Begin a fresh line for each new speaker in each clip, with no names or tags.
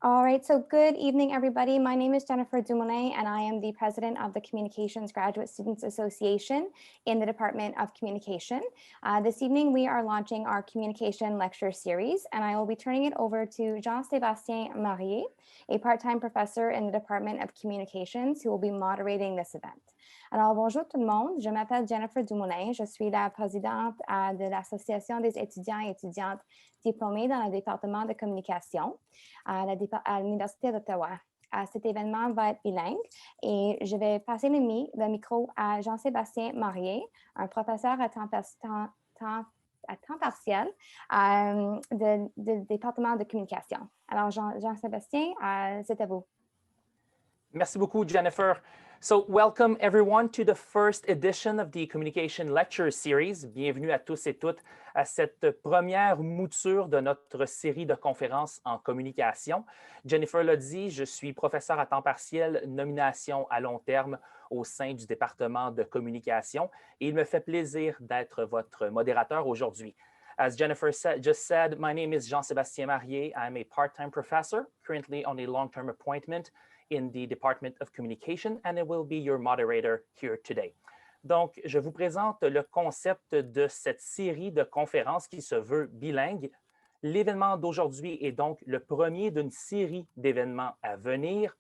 All right, so good evening, everybody. My name is Jennifer Dumoulin, and I am the president of the Communications Graduate Students Association in the Department of Communication. This evening, we are launching our communication lecture series, and I will be turning it over to Jean-Sébastien Marier, a part-time professor in the Department of Communications, who will be moderating this event. Alors, bonjour tout le monde. Je m'appelle Jennifer Dumoulin. Je suis la présidente de l'Association des étudiants et étudiantes diplômés dans le département de communication à l'Université d'Ottawa. Cet événement va être bilingue et je vais passer le micro à Jean-Sébastien Marier, un professeur à temps partiel du département de communication. Alors, Jean-Sébastien, c'est à vous.
Merci beaucoup, Jennifer. So, welcome everyone to the first edition of the Communication Lecture Series. Bienvenue à tous et toutes à cette première mouture de notre série de conférences en communication. Jennifer l'a dit, je suis professeur à temps partiel, nomination à long terme au sein du département de communication et il me fait plaisir d'être votre modérateur aujourd'hui. As Jennifer just said, my name is Jean-Sébastien Marier. I'm a part-time professor, currently on a long-term appointment in the Department of Communication, and I will be your moderator here today. Donc, je vous présente le concept de cette série de conférences qui se veut bilingue. L'événement d'aujourd'hui est donc le premier d'une série d'événements à venir.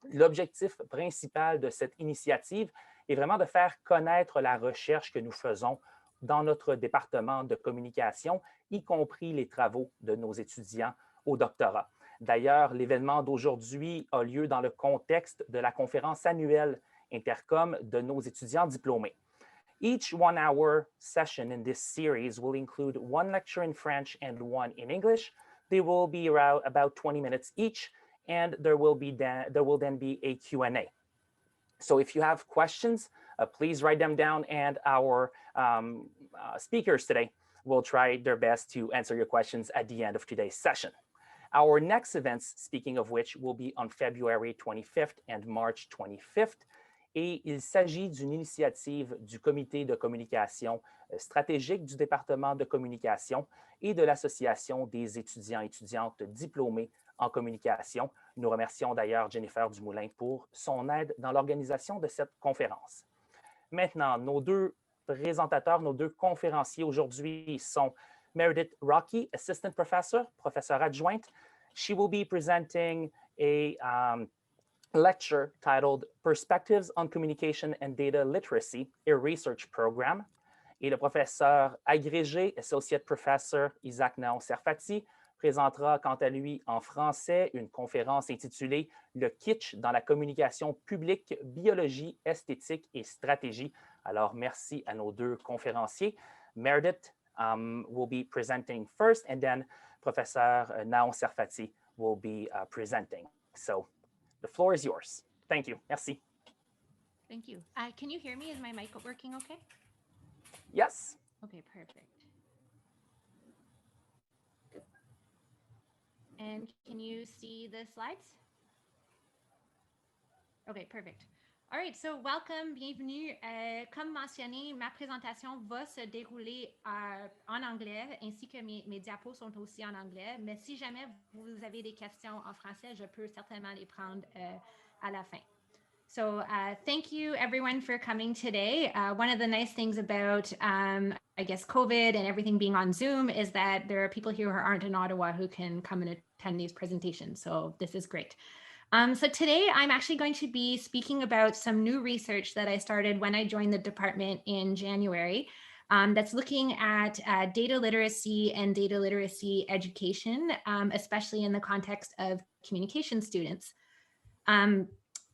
L'objectif principal de cette initiative est vraiment de faire connaître la recherche que nous faisons dans notre département de communication, y compris les travaux de nos étudiants au doctorat. D'ailleurs, l'événement d'aujourd'hui a lieu dans le contexte de la conférence annuelle intercom de nos étudiants diplômés. Each one-hour session in this series will include one lecture in French and one in English. They will be around about 20 minutes each, and there will then be a Q&A. So if you have questions, please write them down, and our speakers today will try their best to answer your questions at the end of today's session. Our next events, speaking of which, will be on February 25th and March 25th. Et il s'agit d'une initiative du Comité de communication stratégique du département de communication et de l'Association des étudiants et étudiantes diplômés en communication. Nous remercions d'ailleurs Jennifer Dumoulin pour son aide dans l'organisation de cette conférence. Maintenant, nos deux présentateurs, nos deux conférenciers aujourd'hui sont Meredith Rocchi, Assistant Professor, Professeure adjointe. She will be presenting a lecture titled Perspectives on Communication and Data Literacy, a Research Program. Et le professeur agrégé, Associate Professor Isaac Naon-Serfati, présentera quant à lui en français une conférence intitulée Le kitsch dans la communication publique, biologie, esthétique et stratégie. Alors, merci à nos deux conférenciers. Meredith will be presenting first, and then Professor Naon-Serfati will be presenting. So the floor is yours. Thank you. Merci.
Thank you. Can you hear me? Is my mic working okay?
Yes.
Okay, perfect. And can you see the slides? Okay, perfect. All right, so welcome, bienvenue. Comme mentionné, ma présentation va se dérouler en anglais, ainsi que mes diapos sont aussi en anglais. Mais si jamais vous avez des questions en français, je peux certainement les prendre à la fin. So thank you everyone for coming today. One of the nice things about, I guess, COVID and everything being on Zoom is that there are people here who aren't in Ottawa who can come and attend these presentations. So this is great. So today I'm actually going to be speaking about some new research that I started when I joined the department in January. That's looking at data literacy and data literacy education, especially in the context of communication students.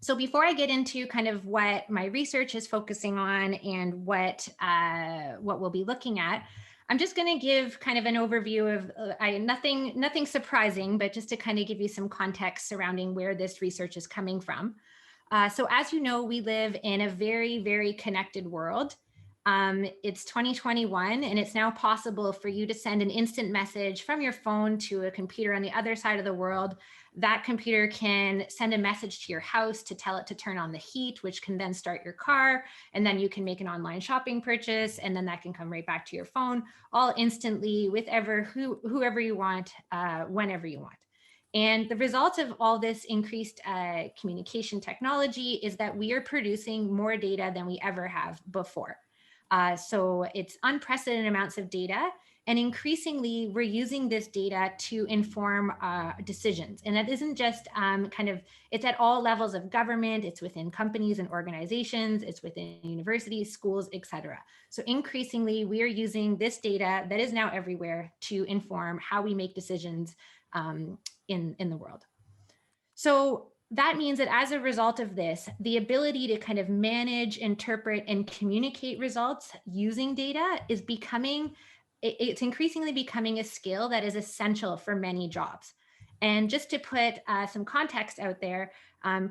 So before I get into kind of what my research is focusing on and what we'll be looking at, I'm just going to give kind of an overview of nothing surprising, but just to kind of give you some context surrounding where this research is coming from. So as you know, we live in a very, very connected world. It's 2021, and it's now possible for you to send an instant message from your phone to a computer on the other side of the world. That computer can send a message to your house to tell it to turn on the heat, which can then start your car, and then you can make an online shopping purchase, and then that can come right back to your phone, all instantly with whoever you want, whenever you want. And the result of all this increased communication technology is that we are producing more data than we ever have before. So it's unprecedented amounts of data. And increasingly, we're using this data to inform decisions. And that isn't just it's at all levels of government, it's within companies and organizations, it's within universities, schools, etc. So increasingly, we are using this data that is now everywhere to inform how we make decisions in the world. So that means that as a result of this, the ability to kind of manage, interpret, and communicate results using data is it's increasingly becoming a skill that is essential for many jobs. And just to put some context out there,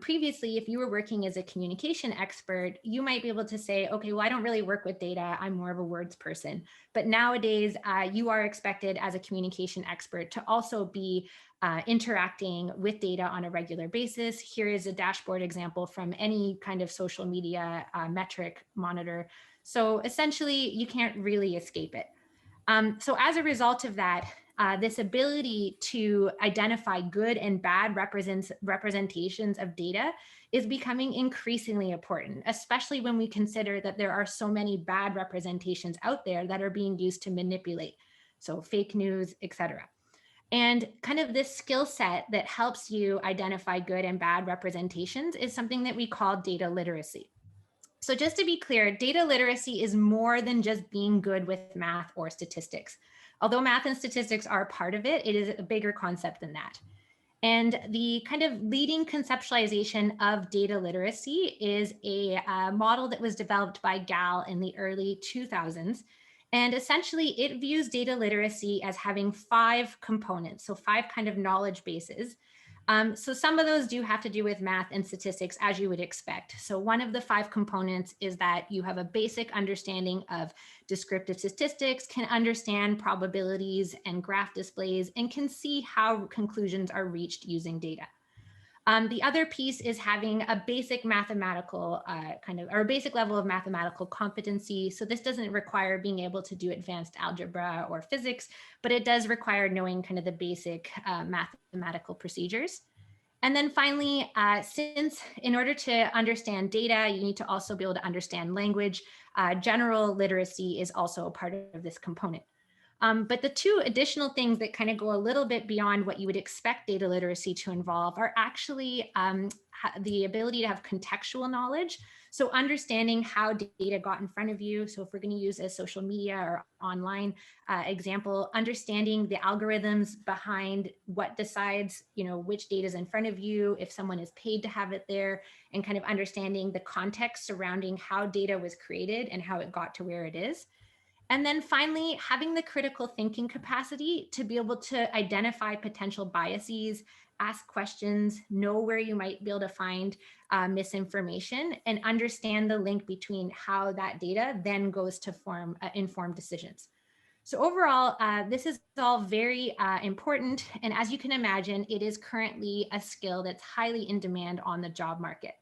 previously, if you were working as a communication expert, you might be able to say, okay, well, I don't really work with data. I'm more of a words person. But nowadays, you are expected as a communication expert to also be interacting with data on a regular basis. Here is a dashboard example from any kind of social media metric monitor. So essentially, you can't really escape it. So as a result of that, this ability to identify good and bad representations of data is becoming increasingly important, especially when we consider that there are so many bad representations out there that are being used to manipulate. So fake news, etc. And kind of this skill set that helps you identify good and bad representations is something that we call data literacy. So just to be clear, data literacy is more than just being good with math or statistics. Although math and statistics are part of it, it is a bigger concept than that. And the kind of leading conceptualization of data literacy is a model that was developed by Gal in the early 2000s. And essentially, it views data literacy as having 5 components, so 5 kind of knowledge bases. So some of those do have to do with math and statistics, as you would expect. So one of the 5 components is that you have a basic understanding of descriptive statistics, can understand probabilities and graph displays, and can see how conclusions are reached using data. The other piece is having a basic mathematical or a basic level of mathematical competency. So this doesn't require being able to do advanced algebra or physics, but it does require knowing kind of the basic mathematical procedures. And then finally, since in order to understand data, you need to also be able to understand language, general literacy is also a part of this component. But the 2 additional things that kind of go a little bit beyond what you would expect data literacy to involve are actually the ability to have contextual knowledge. So understanding how data got in front of you. So if we're going to use a social media or online example, understanding the algorithms behind what decides, which data is in front of you, if someone is paid to have it there, and kind of understanding the context surrounding how data was created and how it got to where it is. And then finally, having the critical thinking capacity to be able to identify potential biases, ask questions, know where you might be able to find misinformation, and understand the link between how that data then goes to form informed decisions. So overall, this is all very important. And as you can imagine, it is currently a skill that's highly in demand on the job market.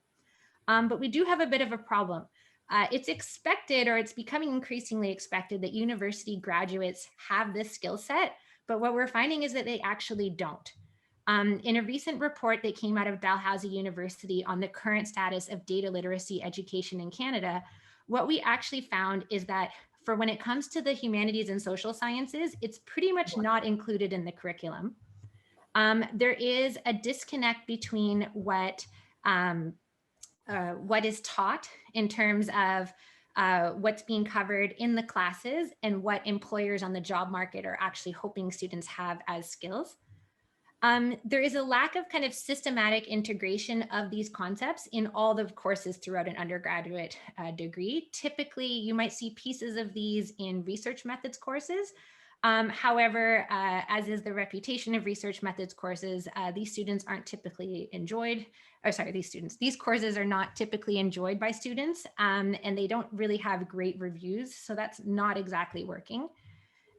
But we do have a bit of a problem. It's expected, or it's becoming increasingly expected, that university graduates have this skill set, but what we're finding is that they actually don't. In a recent report that came out of Dalhousie University on the current status of data literacy education in Canada, what we actually found is that for when it comes to the humanities and social sciences, it's pretty much not included in the curriculum. There is a disconnect between what is taught in terms of what's being covered in the classes and what employers on the job market are actually hoping students have as skills. There is a lack of kind of systematic integration of these concepts in all the courses throughout an undergraduate degree. Typically, you might see pieces of these in research methods courses. However, as is the reputation of research methods courses, these students aren't typically enjoyed, these courses are not typically enjoyed by students, and they don't really have great reviews, so that's not exactly working.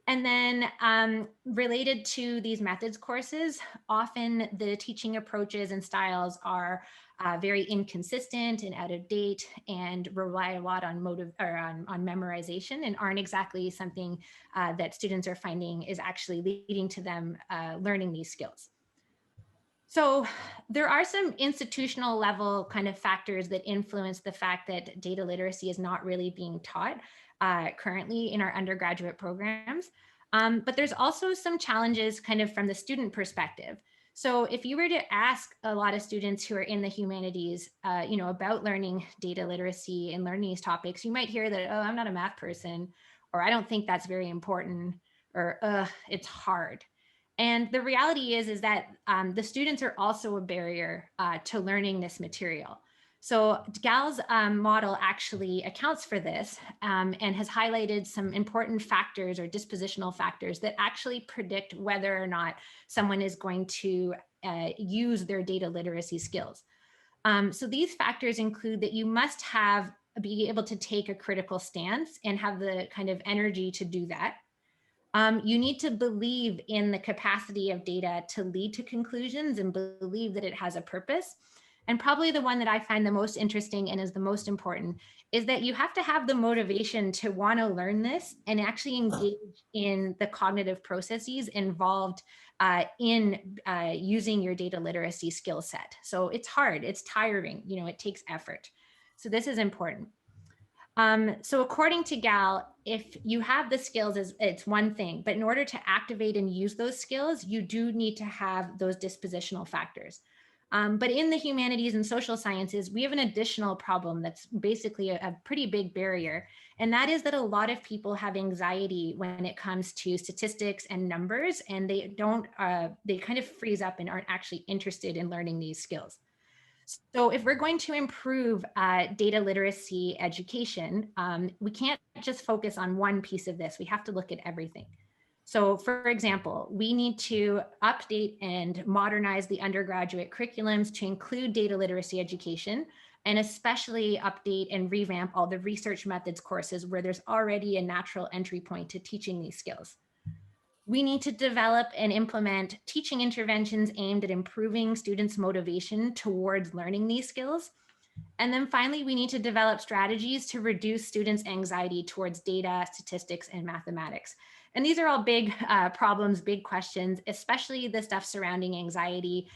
And then related to these methods courses, often the teaching approaches and styles are very inconsistent and out of date and rely a lot on on memorization and aren't exactly something that students are finding is actually leading to them learning these skills. So there are some institutional level kind of factors that influence the fact that data literacy is not really being taught currently in our undergraduate programs. But there's also some challenges kind of from the student perspective. So if you were to ask a lot of students who are in the humanities, about learning data literacy and learning these topics, you might hear that, oh, I'm not a math person, or I don't think that's very important, or it's hard. And the reality is that the students are also a barrier to learning this material. So GAL's model actually accounts for this and has highlighted some important factors or dispositional factors that actually predict whether or not someone is going to use their data literacy skills. So these factors include that you must be able to take a critical stance and have the kind of energy to do that. You need to believe in the capacity of data to lead to conclusions and believe that it has a purpose. And probably the one that I find the most interesting and is the most important is that you have to have the motivation to want to learn this and actually engage in the cognitive processes involved in using your data literacy skill set. So it's hard, it's tiring, it takes effort. So this is important. So according to GAL, if you have the skills, it's one thing, but in order to activate and use those skills, you do need to have those dispositional factors. But in the humanities and social sciences, we have an additional problem that's basically a pretty big barrier. And that is that a lot of people have anxiety when it comes to statistics and numbers, and they kind of freeze up and aren't actually interested in learning these skills. So if we're going to improve data literacy education, we can't just focus on one piece of this. We have to look at everything. So for example, we need to update and modernize the undergraduate curriculums to include data literacy education, and especially update and revamp all the research methods courses where there's already a natural entry point to teaching these skills. We need to develop and implement teaching interventions aimed at improving students' motivation towards learning these skills. And then finally, we need to develop strategies to reduce students' anxiety towards data, statistics, and mathematics. And these are all big problems, big questions, especially the stuff surrounding anxiety.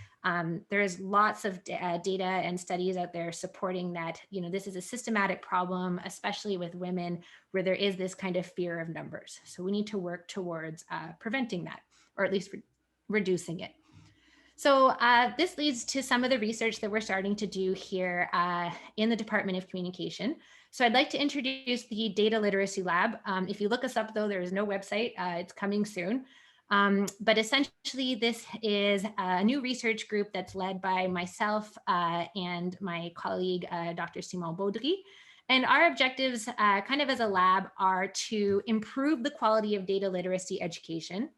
There's lots of data and studies out there supporting that, this is a systematic problem, especially with women, where there is this kind of fear of numbers. So we need to work towards preventing that, or at least reducing it. So this leads to some of the research that we're starting to do here in the Department of Communication. So I'd like to introduce the Data Literacy Lab. If you look us up, though, there is no website. It's coming soon. But essentially, this is a new research group that's led by myself and my colleague, Dr. Simon Baudry. And our objectives, kind of as a lab, are to improve the quality of data literacy education.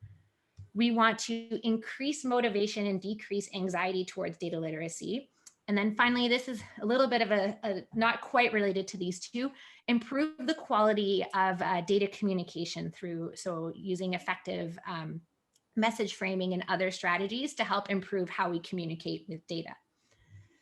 We want to increase motivation and decrease anxiety towards data literacy. And then finally, this is a little bit of a not quite related to these two, improve the quality of data communication so using effective message framing and other strategies to help improve how we communicate with data.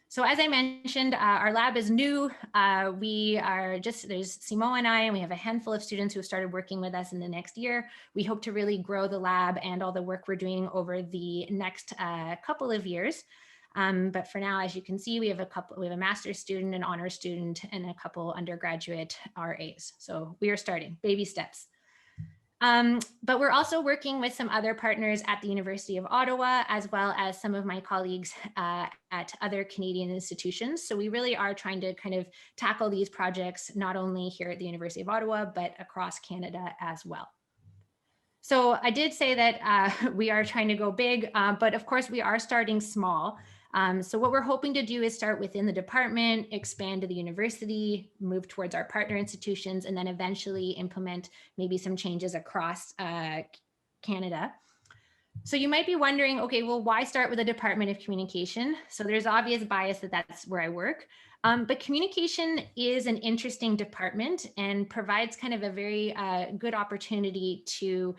So as I mentioned, our lab is new. There's Simon and I, and we have a handful of students who have started working with us in the next year. We hope to really grow the lab and all the work we're doing over the next couple of years. But for now, as you can see, we have a master's student, an honors student, and a couple undergraduate RAs. So we are starting, baby steps. But we're also working with some other partners at the University of Ottawa, as well as some of my colleagues at other Canadian institutions. So we really are trying to kind of tackle these projects, not only here at the University of Ottawa, but across Canada as well. So I did say that we are trying to go big, but of course we are starting small. So what we're hoping to do is start within the department, expand to the university, move towards our partner institutions, and then eventually implement maybe some changes across Canada. So you might be wondering, okay, well, why start with the Department of Communication? So there's obvious bias that that's where I work. But communication is an interesting department and provides kind of a very good opportunity to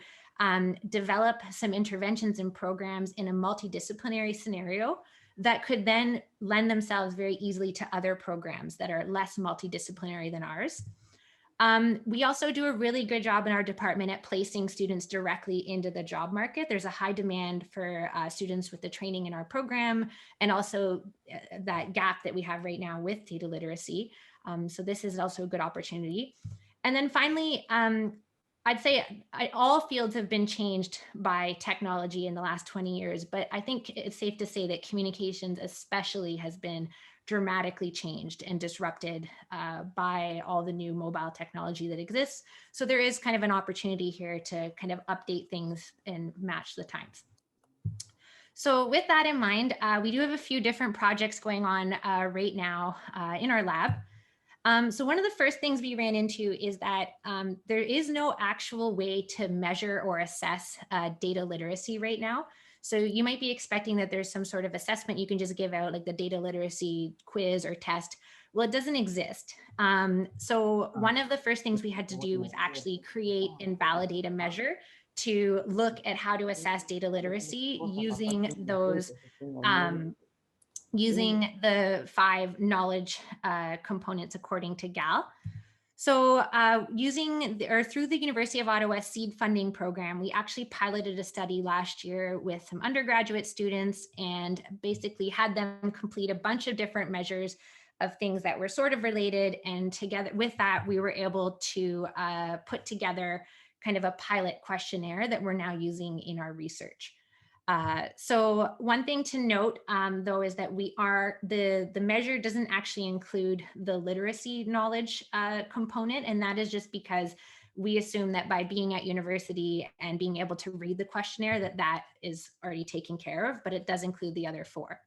develop some interventions and programs in a multidisciplinary scenario that could then lend themselves very easily to other programs that are less multidisciplinary than ours. We also do a really good job in our department at placing students directly into the job market. There's a high demand for students with the training in our program, and also that gap that we have right now with data literacy. So this is also a good opportunity. And then finally, I'd say all fields have been changed by technology in the last 20 years, but I think it's safe to say that communications especially has been dramatically changed and disrupted by all the new mobile technology that exists. So there is kind of an opportunity here to kind of update things and match the times. So with that in mind, we do have a few different projects going on right now in our lab. So one of the first things we ran into is that there is no actual way to measure or assess data literacy right now. So you might be expecting that there's some sort of assessment you can just give out, like the data literacy quiz or test. Well, it doesn't exist. So one of the first things we had to do was actually create and validate a measure to look at how to assess data literacy using those using the 5 knowledge components according to GAL. So through the University of Ottawa seed funding program, we actually piloted a study last year with some undergraduate students and basically had them complete a bunch of different measures of things that were sort of related. And together with that, we were able to put together kind of a pilot questionnaire that we're now using in our research. So one thing to note, though, is that the measure doesn't actually include the literacy knowledge component, and that is just because we assume that by being at university and being able to read the questionnaire, that is already taken care of, but it does include the other 4.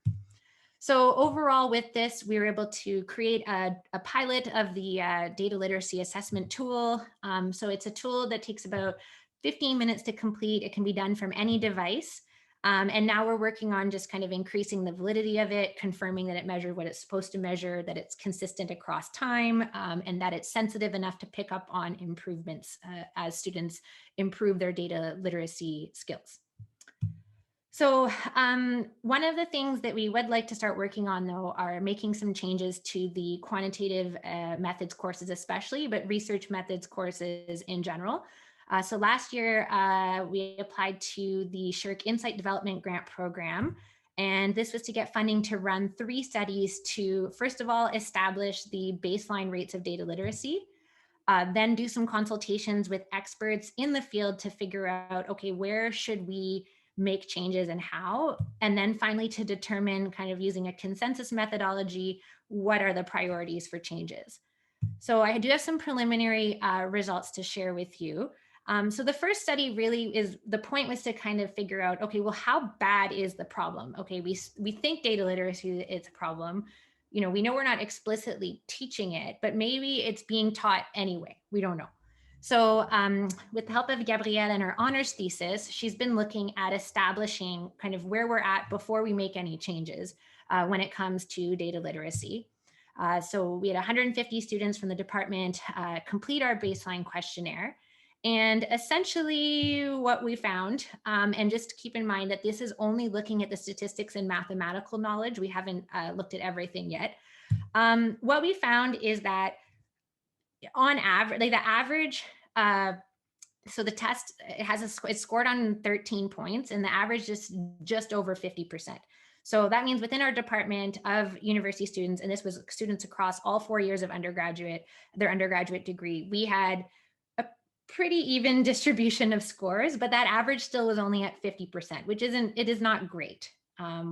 So overall with this, we were able to create a pilot of the data literacy assessment tool. So it's a tool that takes about 15 minutes to complete. It can be done from any device. And now we're working on just kind of increasing the validity of it, confirming that it measured what it's supposed to measure, that it's consistent across time, and that it's sensitive enough to pick up on improvements as students improve their data literacy skills. So one of the things that we would like to start working on, though, are making some changes to the quantitative methods courses especially, but research methods courses in general. So last year, we applied to the SSHRC Insight Development Grant Program, and this was to get funding to run 3 studies to, first of all, establish the baseline rates of data literacy, then do some consultations with experts in the field to figure out, okay, where should we make changes and how, and then finally to determine, kind of using a consensus methodology, what are the priorities for changes. So I do have some preliminary results to share with you. So the first study really is, the point was to kind of figure out, okay, well, how bad is the problem? Okay, we think data literacy is a problem. You know, we know we're not explicitly teaching it, but maybe it's being taught anyway. We don't know. So with the help of Gabrielle and her honors thesis, she's been looking at establishing kind of where we're at before we make any changes when it comes to data literacy. So we had 150 students from the department complete our baseline questionnaire. And essentially what we found, and just keep in mind that this is only looking at the statistics and mathematical knowledge. We haven't looked at everything yet. What we found is that on average, like the average, so the test, it's scored on 13 points and the average is just over 50%. So that means within our department of university students, and this was students across all 4 years of their undergraduate degree, we had a pretty even distribution of scores, but that average still was only at 50%, which is not great.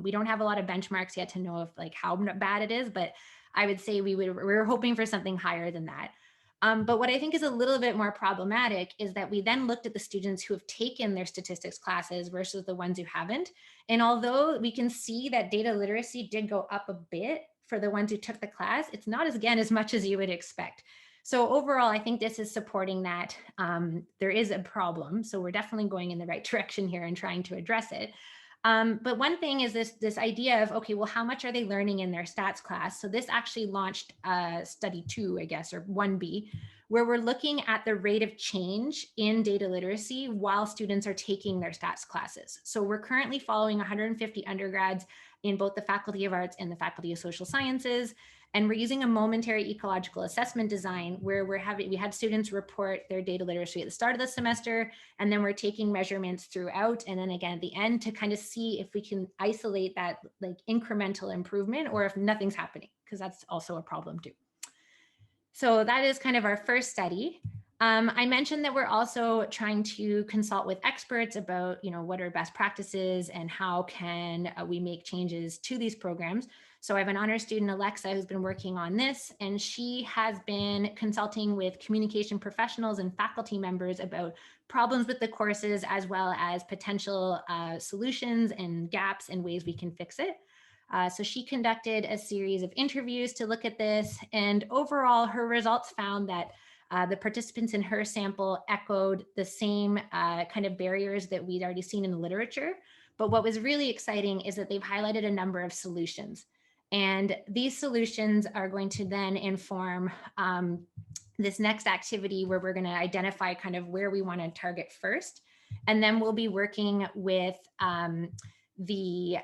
We don't have a lot of benchmarks yet to know if like how bad it is, but I would say we were hoping for something higher than that. But what I think is a little bit more problematic is that we then looked at the students who have taken their statistics classes versus the ones who haven't. And although we can see that data literacy did go up a bit for the ones who took the class, it's not as much as you would expect. So overall, I think this is supporting that there is a problem. So we're definitely going in the right direction here and trying to address it. But one thing is this idea of, okay, well, how much are they learning in their stats class? So this actually launched study 2, I guess, or 1B, where we're looking at the rate of change in data literacy while students are taking their stats classes. So we're currently following 150 undergrads in both the Faculty of Arts and the Faculty of Social Sciences. And we're using a momentary ecological assessment design where we had students report their data literacy at the start of the semester, and then we're taking measurements throughout, and then again at the end to kind of see if we can isolate that like incremental improvement or if nothing's happening, because that's also a problem too. So that is kind of our first study. I mentioned that we're also trying to consult with experts about, what are best practices and how can we make changes to these programs. So I have an honor student, Alexa, who's been working on this, and she has been consulting with communication professionals and faculty members about problems with the courses, as well as potential solutions and gaps and ways we can fix it. So she conducted a series of interviews to look at this, and overall her results found that the participants in her sample echoed the same kind of barriers that we'd already seen in the literature. But what was really exciting is that they've highlighted a number of solutions. And these solutions are going to then inform this next activity where we're going to identify kind of where we want to target first. And then we'll be working with the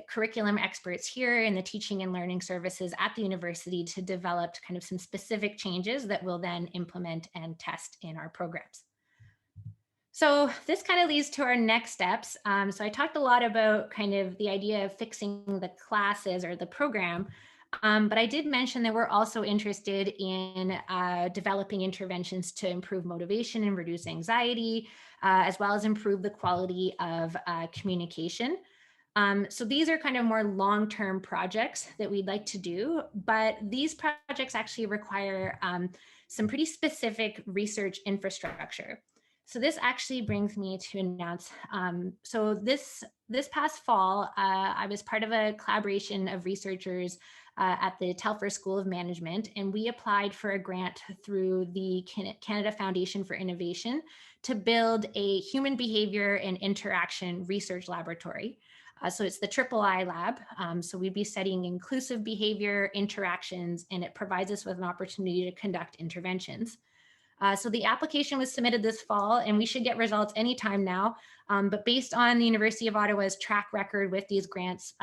curriculum experts here in the teaching and learning services at the university to develop kind of some specific changes that we'll then implement and test in our programs. So this kind of leads to our next steps. So I talked a lot about kind of the idea of fixing the classes or the program, but I did mention that we're also interested in developing interventions to improve motivation and reduce anxiety, as well as improve the quality of communication. So these are kind of more long-term projects that we'd like to do, but these projects actually require some pretty specific research infrastructure. So this actually brings me to announce, so this past fall, I was part of a collaboration of researchers at the Telfer School of Management, and we applied for a grant through the Canada Foundation for Innovation to build a human behavior and interaction research laboratory. So it's the III lab. So we'd be studying inclusive behavior, interactions, and it provides us with an opportunity to conduct interventions. So the application was submitted this fall, and we should get results anytime now. But based on the University of Ottawa's track record with these grants,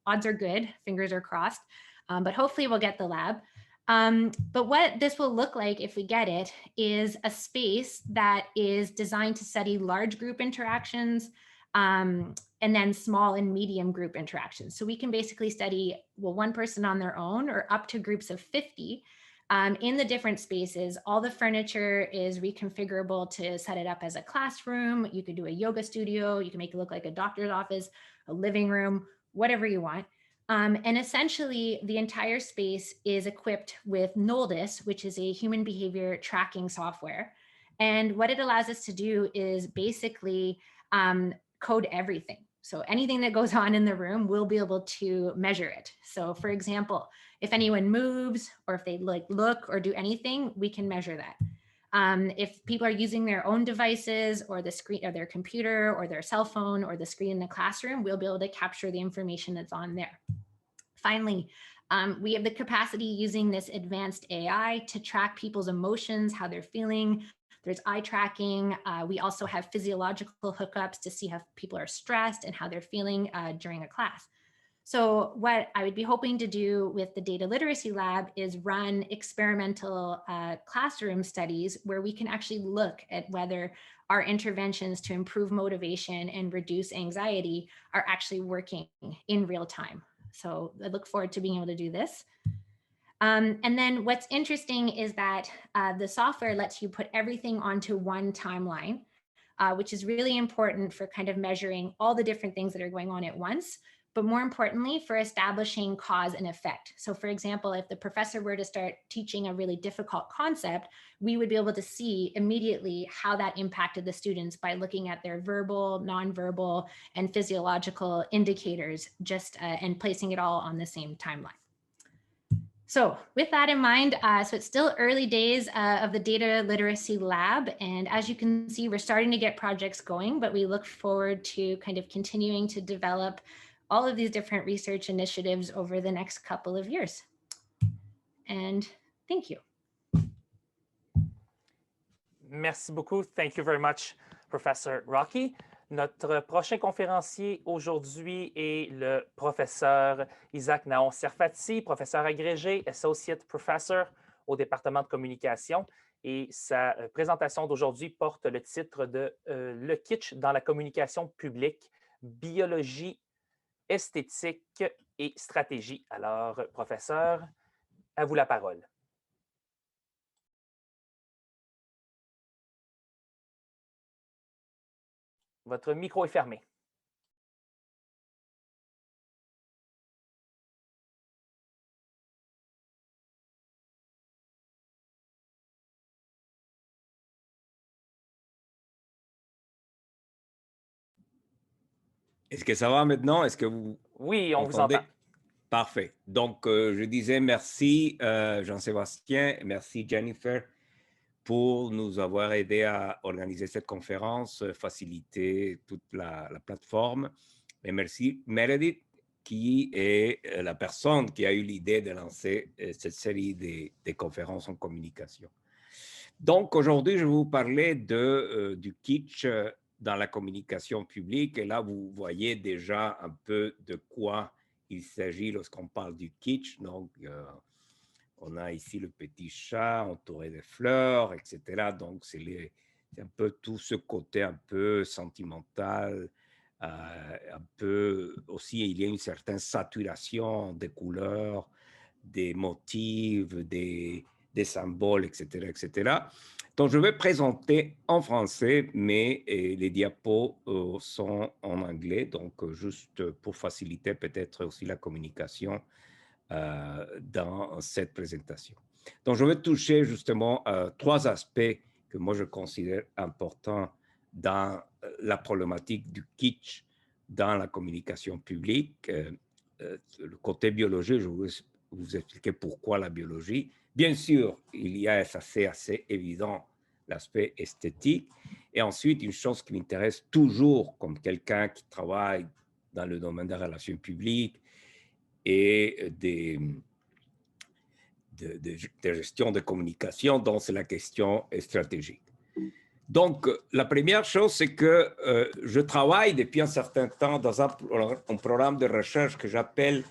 odds are good, fingers are crossed, but hopefully we'll get the lab. But what this will look like if we get it is a space that is designed to study large group interactions, and then small and medium group interactions. So we can basically study, well, one person on their own or up to groups of 50 in the different spaces. All the furniture is reconfigurable to set it up as a classroom. You could do a yoga studio. You can make it look like a doctor's office, a living room, whatever you want. And essentially, the entire space is equipped with Noldus, which is a human behavior tracking software. And what it allows us to do is basically code everything. So anything that goes on in the room, we'll be able to measure it. So for example, if anyone moves or if they look or do anything, we can measure that. If people are using their own devices or the screen or their computer or their cell phone or the screen in the classroom, we'll be able to capture the information that's on there. Finally, we have the capacity using this advanced AI to track people's emotions, how they're feeling. There's eye tracking. We also have physiological hookups to see how people are stressed and how they're feeling during a class. So what I would be hoping to do with the data literacy lab is run experimental classroom studies where we can actually look at whether our interventions to improve motivation and reduce anxiety are actually working in real time. So I look forward to being able to do this. And then what's interesting is that the software lets you put everything onto one timeline, which is really important for kind of measuring all the different things that are going on at once, but more importantly for establishing cause and effect. So for example, if the professor were to start teaching a really difficult concept, we would be able to see immediately how that impacted the students by looking at their verbal, nonverbal, and physiological indicators and placing it all on the same timeline. So with that in mind, so it's still early days of the data literacy lab. And as you can see, we're starting to get projects going, but we look forward to kind of continuing to develop all of these different research initiatives over the next couple of years. And thank you.
Merci beaucoup. Thank you very much, Professor Rocchi. Notre prochain conférencier aujourd'hui est le professeur Isaac Naon Serfati, professeur agrégé, Associate Professor au département de communication. Et sa présentation d'aujourd'hui porte le titre de Le kitsch dans la communication publique, biologie, esthétique et stratégie. Alors, professeur, à vous la parole. Votre micro est fermé.
Est-ce que ça va maintenant? Est-ce que vous
Oui, on vous
entendez?
entend.
Parfait. Donc, je disais merci Jean-Sébastien, merci Jennifer pour nous avoir aidé à organiser cette conférence, faciliter toute la plateforme. Et merci Meredith, qui est la personne qui a eu l'idée de lancer cette série des conférences en communication. Donc, aujourd'hui, je vais vous parler du kitsch dans la communication publique. Et là, vous voyez déjà un peu de quoi il s'agit lorsqu'on parle du kitsch. Donc, on a ici le petit chat entouré de fleurs, etc. Donc, c'est un peu tout ce côté un peu sentimental, un peu aussi, il y a une certaine saturation des couleurs, des motifs, des symboles, etc., etc. Donc, je vais présenter en français, mais les diapos sont en anglais, donc juste pour faciliter peut-être aussi la communication dans cette présentation. Donc, je vais toucher justement trois aspects que moi je considère importants dans la problématique du kitsch dans la communication publique. Le côté biologique, je vais vous expliquer pourquoi la biologie. Bien sûr, il y a, ça c'est assez évident, l'aspect esthétique. Et ensuite, une chose qui m'intéresse toujours comme quelqu'un qui travaille dans le domaine des relations publiques et de gestion de communication, donc c'est la question stratégique. Donc, la première chose, c'est que je travaille depuis un certain temps dans un programme de recherche que j'appelle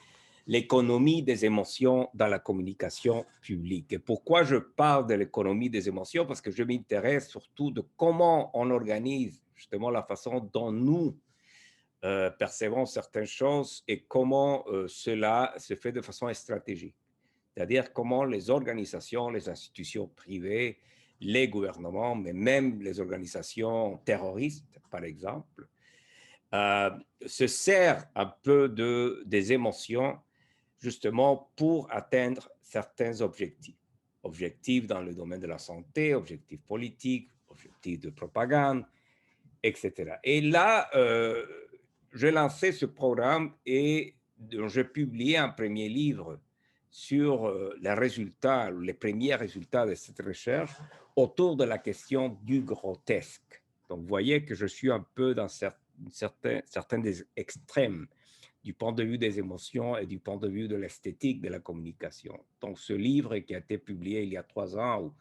l'économie des émotions dans la communication publique. Et pourquoi je parle de l'économie des émotions? Parce que je m'intéresse surtout de comment on organise justement la façon dont nous percevons certaines choses et comment cela se fait de façon stratégique. C'est-à-dire comment les organisations, les institutions privées, les gouvernements, mais même les organisations terroristes, par exemple, se servent un peu des émotions justement pour atteindre certains objectifs. Objectifs dans le domaine de la santé, objectifs politiques, objectifs de propagande, etc. Et là, j'ai lancé ce programme et j'ai publié un premier livre sur les résultats, les premiers résultats de cette recherche autour de la question du grotesque. Donc, vous voyez que je suis un peu dans certains des extrêmes du point de vue des émotions et du point de vue de l'esthétique de la communication. Donc, ce livre qui a été publié il y a 3 ans ou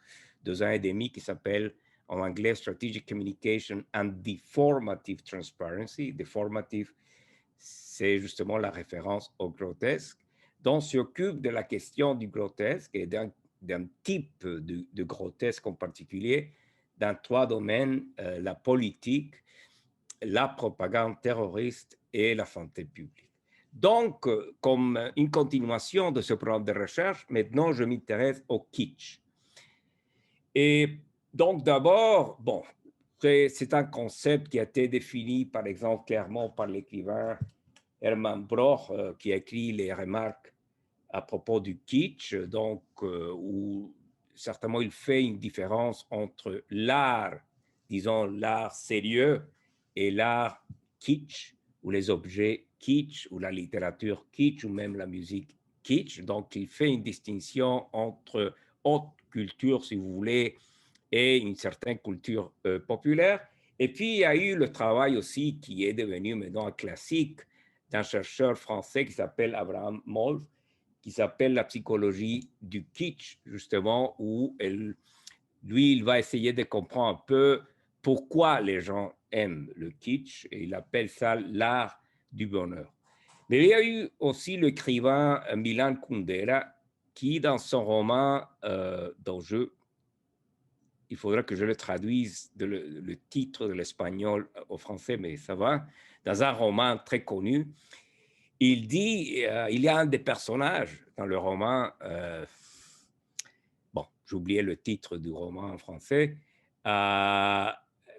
2 ans et demi, qui s'appelle en anglais Strategic Communication and Deformative Transparency. Deformative, c'est justement la référence au grotesque. Donc, s'occupe de la question du grotesque et d'un type de grotesque en particulier dans 3 domaines, la politique, la propagande terroriste et la santé publique. Donc, comme une continuation de ce programme de recherche, maintenant je m'intéresse au kitsch. Et donc, d'abord, bon, c'est un concept qui a été défini, par exemple, clairement par l'écrivain Hermann Broch, qui a écrit les remarques à propos du kitsch, donc, où certainement il fait une différence entre l'art, disons l'art sérieux, et l'art kitsch, ou les objets kitsch, ou la littérature kitsch, ou même la musique kitsch. Donc, il fait une distinction entre haute culture, si vous voulez, et une certaine culture populaire. Et puis, il y a eu le travail aussi qui est devenu maintenant un classique d'un chercheur français qui s'appelle Abraham Molf, qui s'appelle la psychologie du kitsch, justement, où lui, il va essayer de comprendre un peu pourquoi les gens aiment le kitsch, et il appelle ça l'art du bonheur. Mais il y a eu aussi l'écrivain Milan Kundera qui, dans son roman, il faudra que je le traduise le titre de l'espagnol au français, mais ça va, dans un roman très connu, il dit, il y a un des personnages dans le roman, bon, j'ai oublié le titre du roman en français,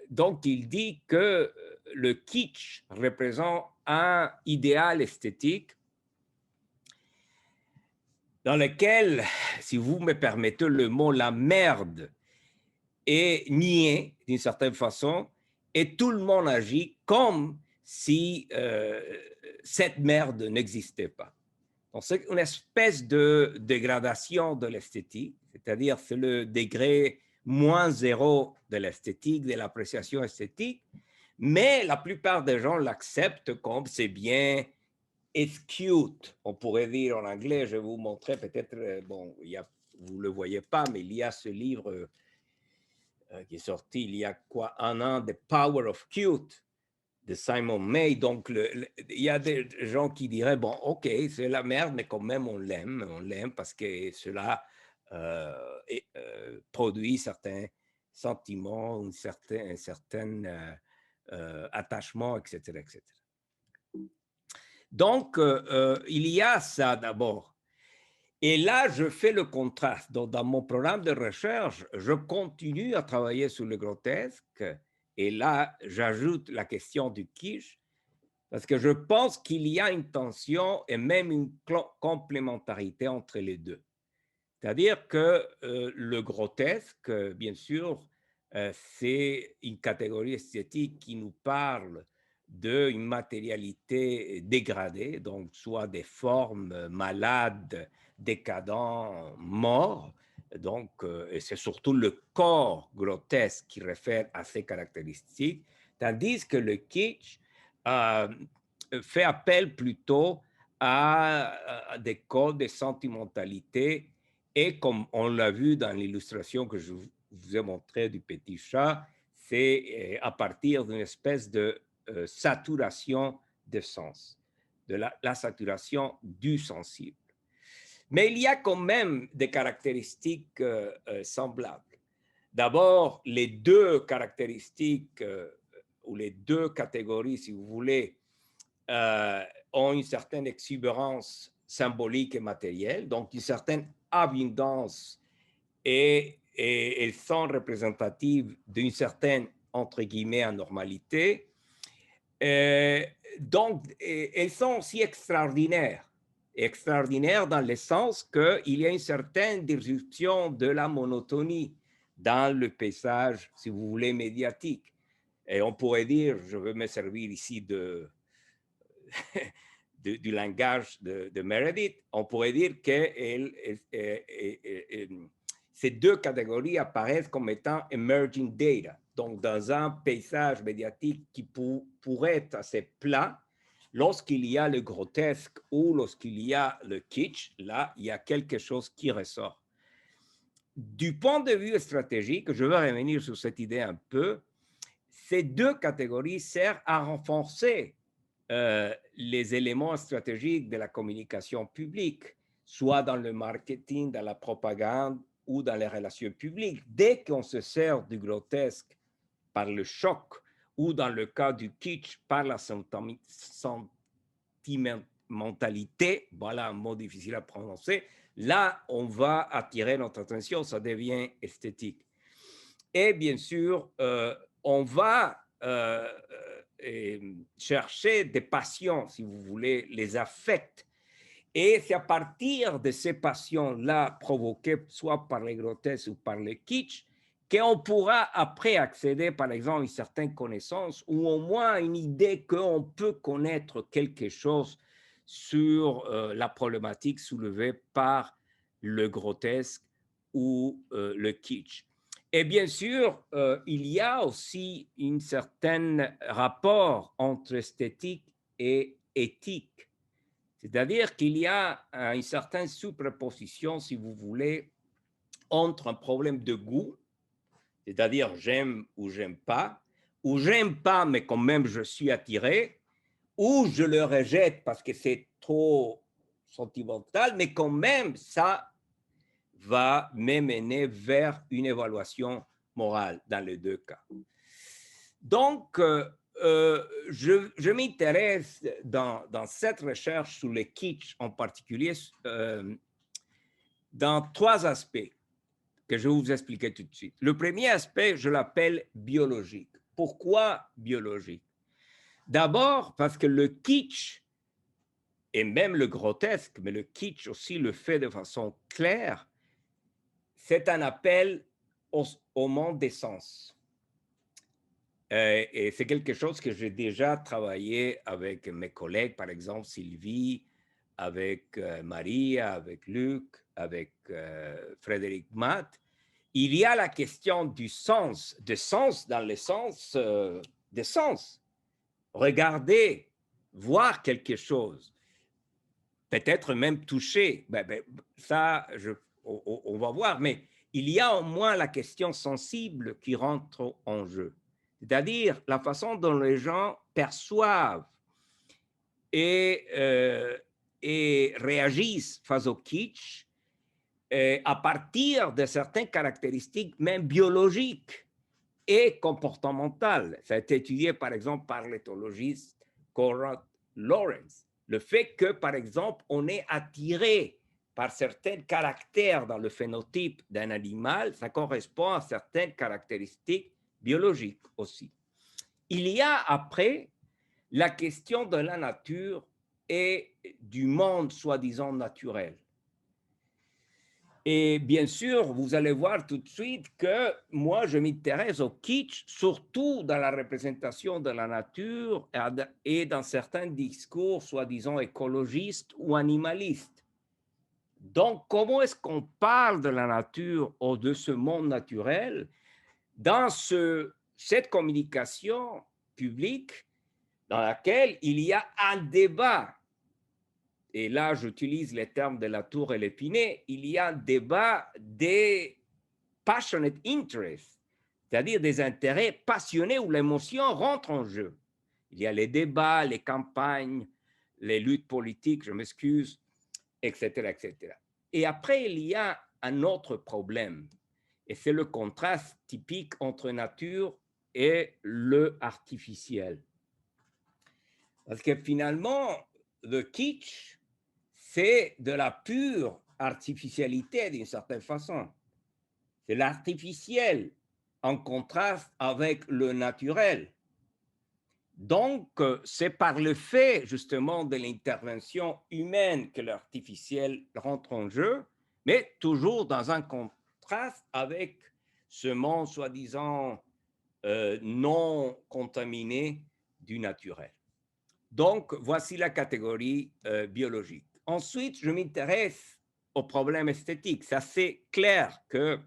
donc il dit que le kitsch représente un idéal esthétique dans lequel, si vous me permettez le mot, la merde est niée d'une certaine façon et tout le monde agit comme si cette merde n'existait pas. Donc, c'est une espèce de dégradation de l'esthétique, c'est-à-dire c'est le degré -0 de l'esthétique, de l'appréciation esthétique, mais la plupart des gens l'acceptent comme c'est bien, it's cute, on pourrait dire en anglais. Je vais vous montrer peut-être, bon, vous ne le voyez pas, mais il y a ce livre qui est sorti il y a quoi, un an, The Power of Cute, de Simon May. Donc, il y a des gens qui diraient, bon, OK, c'est la merde, mais quand même, on l'aime parce que cela produit certains sentiments, un certain attachement, etc., etc. Donc, il y a ça d'abord. Et là, je fais le contraste. Donc, dans mon programme de recherche, je continue à travailler sur le grotesque. Et là, j'ajoute la question du kitsch, parce que je pense qu'il y a une tension et même une complémentarité entre les deux. C'est-à-dire que le grotesque, bien sûr, c'est une catégorie esthétique qui nous parle d'une matérialité dégradée, donc soit des formes malades, décadents, morts. Donc, et c'est surtout le corps grotesque qui réfère à ces caractéristiques, tandis que le kitsch fait appel plutôt à des codes de sentimentalité et comme on l'a vu dans l'illustration que je vous ai montrée du petit chat, c'est à partir d'une espèce de saturation de sens, de la saturation du sensible. Mais il y a quand même des caractéristiques semblables. D'abord, les deux caractéristiques ou les deux catégories, si vous voulez, ont une certaine exubérance symbolique et matérielle, donc une certaine abondance et elles sont représentatives d'une certaine, entre guillemets, anormalité. Donc, elles sont aussi extraordinaires dans le sens qu'il y a une certaine disruption de la monotonie dans le paysage, si vous voulez, médiatique. Et on pourrait dire, je veux me servir ici du langage de Meredith, on pourrait dire que ces deux catégories apparaissent comme étant emerging data, donc dans un paysage médiatique qui pourrait être assez plat. Lorsqu'il y a le grotesque ou lorsqu'il y a le kitsch, là, il y a quelque chose qui ressort. Du point de vue stratégique, je vais revenir sur cette idée un peu, ces deux catégories servent à renforcer les éléments stratégiques de la communication publique, soit dans le marketing, dans la propagande ou dans les relations publiques. Dès qu'on se sert du grotesque par le choc ou dans le cas du kitsch par la sentimentalité, voilà un mot difficile à prononcer, là on va attirer notre attention, ça devient esthétique. Et bien sûr, on va chercher des passions, si vous voulez, les affects. Et c'est à partir de ces passions-là provoquées soit par les grotesques ou par le kitsch qu'on pourra après accéder, par exemple, à une certaine connaissance ou au moins une idée qu'on peut connaître quelque chose sur la problématique soulevée par le grotesque ou le kitsch. Et bien sûr, il y a aussi un certain rapport entre esthétique et éthique. C'est-à-dire qu'il y a une certaine superposition, si vous voulez, entre un problème de goût, c'est-à-dire j'aime ou j'aime pas mais quand même je suis attiré, ou je le rejette parce que c'est trop sentimental, mais quand même ça va me mener vers une évaluation morale dans les deux cas. Donc, je m'intéresse dans cette recherche sur le kitsch en particulier dans trois aspects que je vais vous expliquer tout de suite. Le premier aspect, je l'appelle biologique. Pourquoi biologique? D'abord, parce que le kitsch, et même le grotesque, mais le kitsch aussi le fait de façon claire, c'est un appel au monde des sens. Et c'est quelque chose que j'ai déjà travaillé avec mes collègues, par exemple Sylvie, avec Maria, avec Luc, avec Frédéric Matt. Il y a la question du sens, de sens dans le sens des sens. Regarder, voir quelque chose, peut-être même toucher, ça, on va voir, mais il y a au moins la question sensible qui rentre en jeu, c'est-à-dire la façon dont les gens perçoivent et réagissent face au kitsch à partir de certaines caractéristiques même biologiques et comportementales. Ça a été étudié par exemple par l'éthologiste Conrad Lawrence. Le fait que, par exemple, on est attiré par certains caractères dans le phénotype d'un animal, ça correspond à certaines caractéristiques biologiques aussi. Il y a après la question de la nature et du monde soi-disant naturel. Et bien sûr, vous allez voir tout de suite que moi, je m'intéresse au kitsch, surtout dans la représentation de la nature et dans certains discours, soi-disant écologistes ou animalistes. Donc, comment est-ce qu'on parle de la nature ou de ce monde naturel dans cette communication publique dans laquelle il y a un débat? Et là, j'utilise les termes de la tour et l'épinay, il y a un débat des passionate interests, c'est-à-dire des intérêts passionnés où l'émotion rentre en jeu. Il y a les débats, les campagnes, les luttes politiques, je m'excuse, etc., etc. Et après, il y a un autre problème, et c'est le contraste typique entre nature et le artificiel. Parce que finalement, le kitsch, c'est de la pure artificialité d'une certaine façon. C'est l'artificiel en contraste avec le naturel. Donc, c'est par le fait justement de l'intervention humaine que l'artificiel rentre en jeu, mais toujours dans un contraste avec ce monde soi-disant non contaminé du naturel. Donc, voici la catégorie biologique. Ensuite, je m'intéresse au problème esthétique. Ça, c'est clair que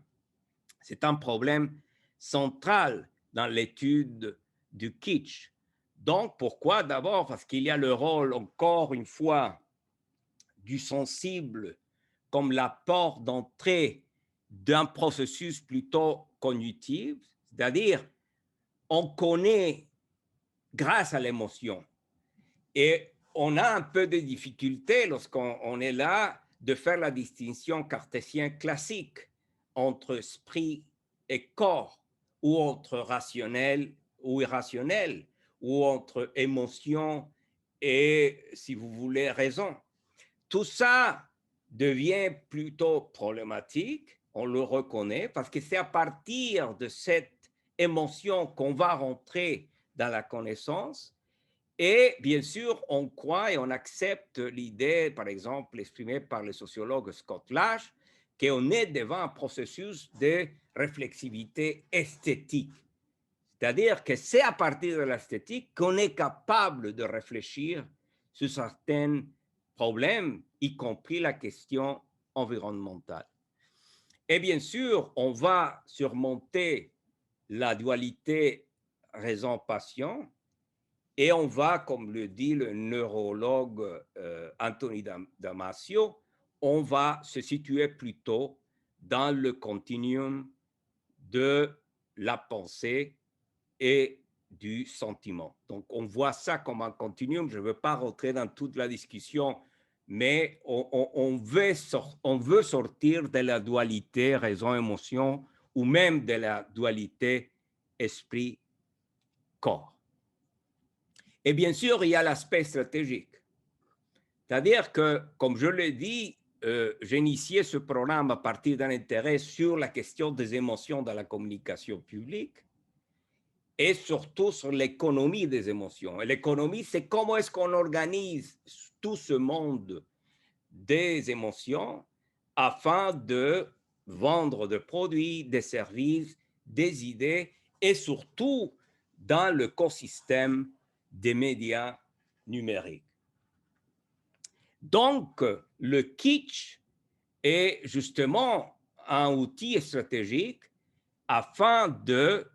c'est un problème central dans l'étude du kitsch. Donc, pourquoi? D'abord, parce qu'il y a le rôle, encore une fois, du sensible comme la porte d'entrée d'un processus plutôt cognitif, c'est-à-dire on connaît grâce à l'émotion. Et on a un peu de difficulté lorsqu'on est là de faire la distinction cartésienne classique entre esprit et corps, ou entre rationnel ou irrationnel, ou entre émotion et, si vous voulez, raison. Tout ça devient plutôt problématique, on le reconnaît, parce que c'est à partir de cette émotion qu'on va rentrer dans la connaissance. Et bien sûr, on croit et on accepte l'idée, par exemple, exprimée par le sociologue Scott Lash, qu'on est devant un processus de réflexivité esthétique. C'est-à-dire que c'est à partir de l'esthétique qu'on est capable de réfléchir sur certains problèmes, y compris la question environnementale. Et bien sûr, on va surmonter la dualité raison-passion. Et on va, comme le dit le neurologue Anthony Damasio, on va se situer plutôt dans le continuum de la pensée et du sentiment. Donc, on voit ça comme un continuum. Je ne veux pas rentrer dans toute la discussion, mais on veut sortir de la dualité raison-émotion ou même de la dualité esprit-corps. Et bien sûr, il y a l'aspect stratégique. C'est-à-dire que, comme je l'ai dit, j'ai initié ce programme à partir d'un intérêt sur la question des émotions dans la communication publique et surtout sur l'économie des émotions. Et l'économie, c'est comment est-ce qu'on organise tout ce monde des émotions afin de vendre des produits, des services, des idées et surtout dans l'écosystème des médias numériques. Donc, le kitsch est justement un outil stratégique afin de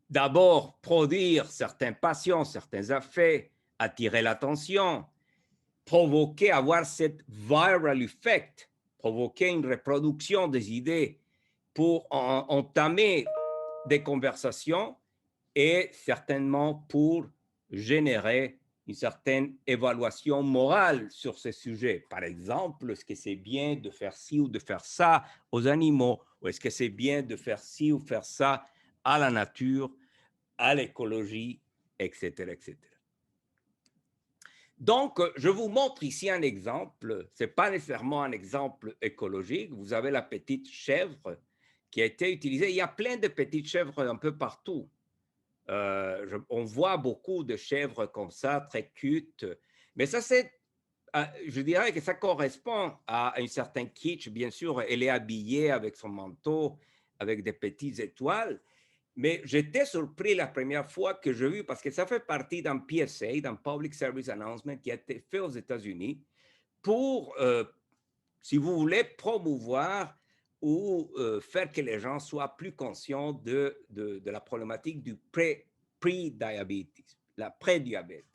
d'abord produire certaines passions, certains affects, attirer l'attention, provoquer, avoir cette viral effect, provoquer une reproduction des idées pour entamer des conversations et certainement pour générer une certaine évaluation morale sur ces sujets. Par exemple, est-ce que c'est bien de faire ci ou de faire ça aux animaux? Ou est-ce que c'est bien de faire ci ou faire ça à la nature, à l'écologie, etc., etc. Donc, je vous montre ici un exemple. Ce n'est pas nécessairement un exemple écologique. Vous avez la petite chèvre qui a été utilisée. Il y a plein de petites chèvres un peu partout. On voit beaucoup de chèvres comme ça, très cute. Mais ça, je dirais que ça correspond à un certain kitsch. Bien sûr, elle est habillée avec son manteau, avec des petites étoiles. Mais j'étais surpris la première fois que j'ai vu, parce que ça fait partie d'un PSA, d'un Public Service Announcement qui a été fait aux États-Unis pour, si vous voulez, promouvoir ou faire que les gens soient plus conscients de la problématique du pré-diabète, la pré-diabète,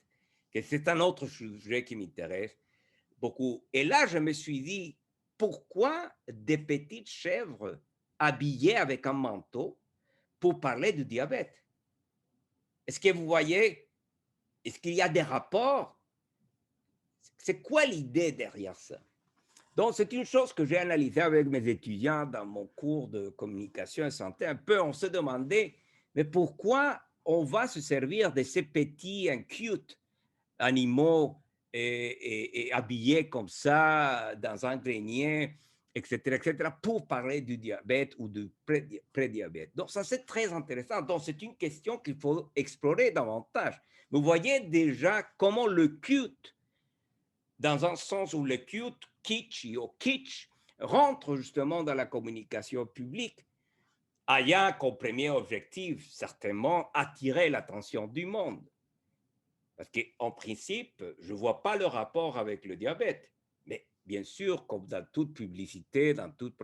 que c'est un autre sujet qui m'intéresse beaucoup. Et là, je me suis dit, pourquoi des petites chèvres habillées avec un manteau pour parler du diabète? Est-ce que vous voyez, est-ce qu'il y a des rapports? C'est quoi l'idée derrière ça? Donc, c'est une chose que j'ai analysée avec mes étudiants dans mon cours de communication et santé. Un peu, on se demandait, mais pourquoi on va se servir de ces petits cute animaux et habillés comme ça dans un grenier, etc., pour parler du diabète ou du prédiabète. Donc, ça, c'est très intéressant. Donc, c'est une question qu'il faut explorer davantage. Vous voyez déjà comment le cute, dans un sens où le cute, kitsch ou kitsch, rentre justement dans la communication publique, ayant comme premier objectif, certainement, attirer l'attention du monde. Parce qu'en principe, je ne vois pas le rapport avec le diabète. Mais bien sûr, comme dans toute publicité, dans toute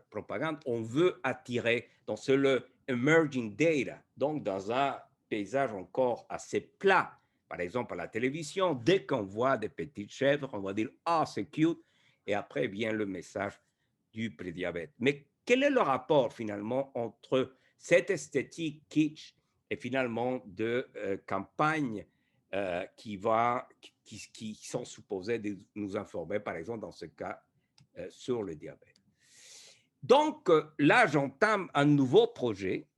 propagande, on veut attirer. Donc, c'est le emerging data. Donc, dans un paysage encore assez plat, par exemple à la télévision, dès qu'on voit des petites chèvres, on va dire « Ah, c'est cute ». Et après vient le message du prédiabète. Mais quel est le rapport finalement entre cette esthétique kitsch et finalement de campagne qui sont supposés de nous informer, par exemple, dans ce cas, sur le diabète. Donc, là, j'entame un nouveau projet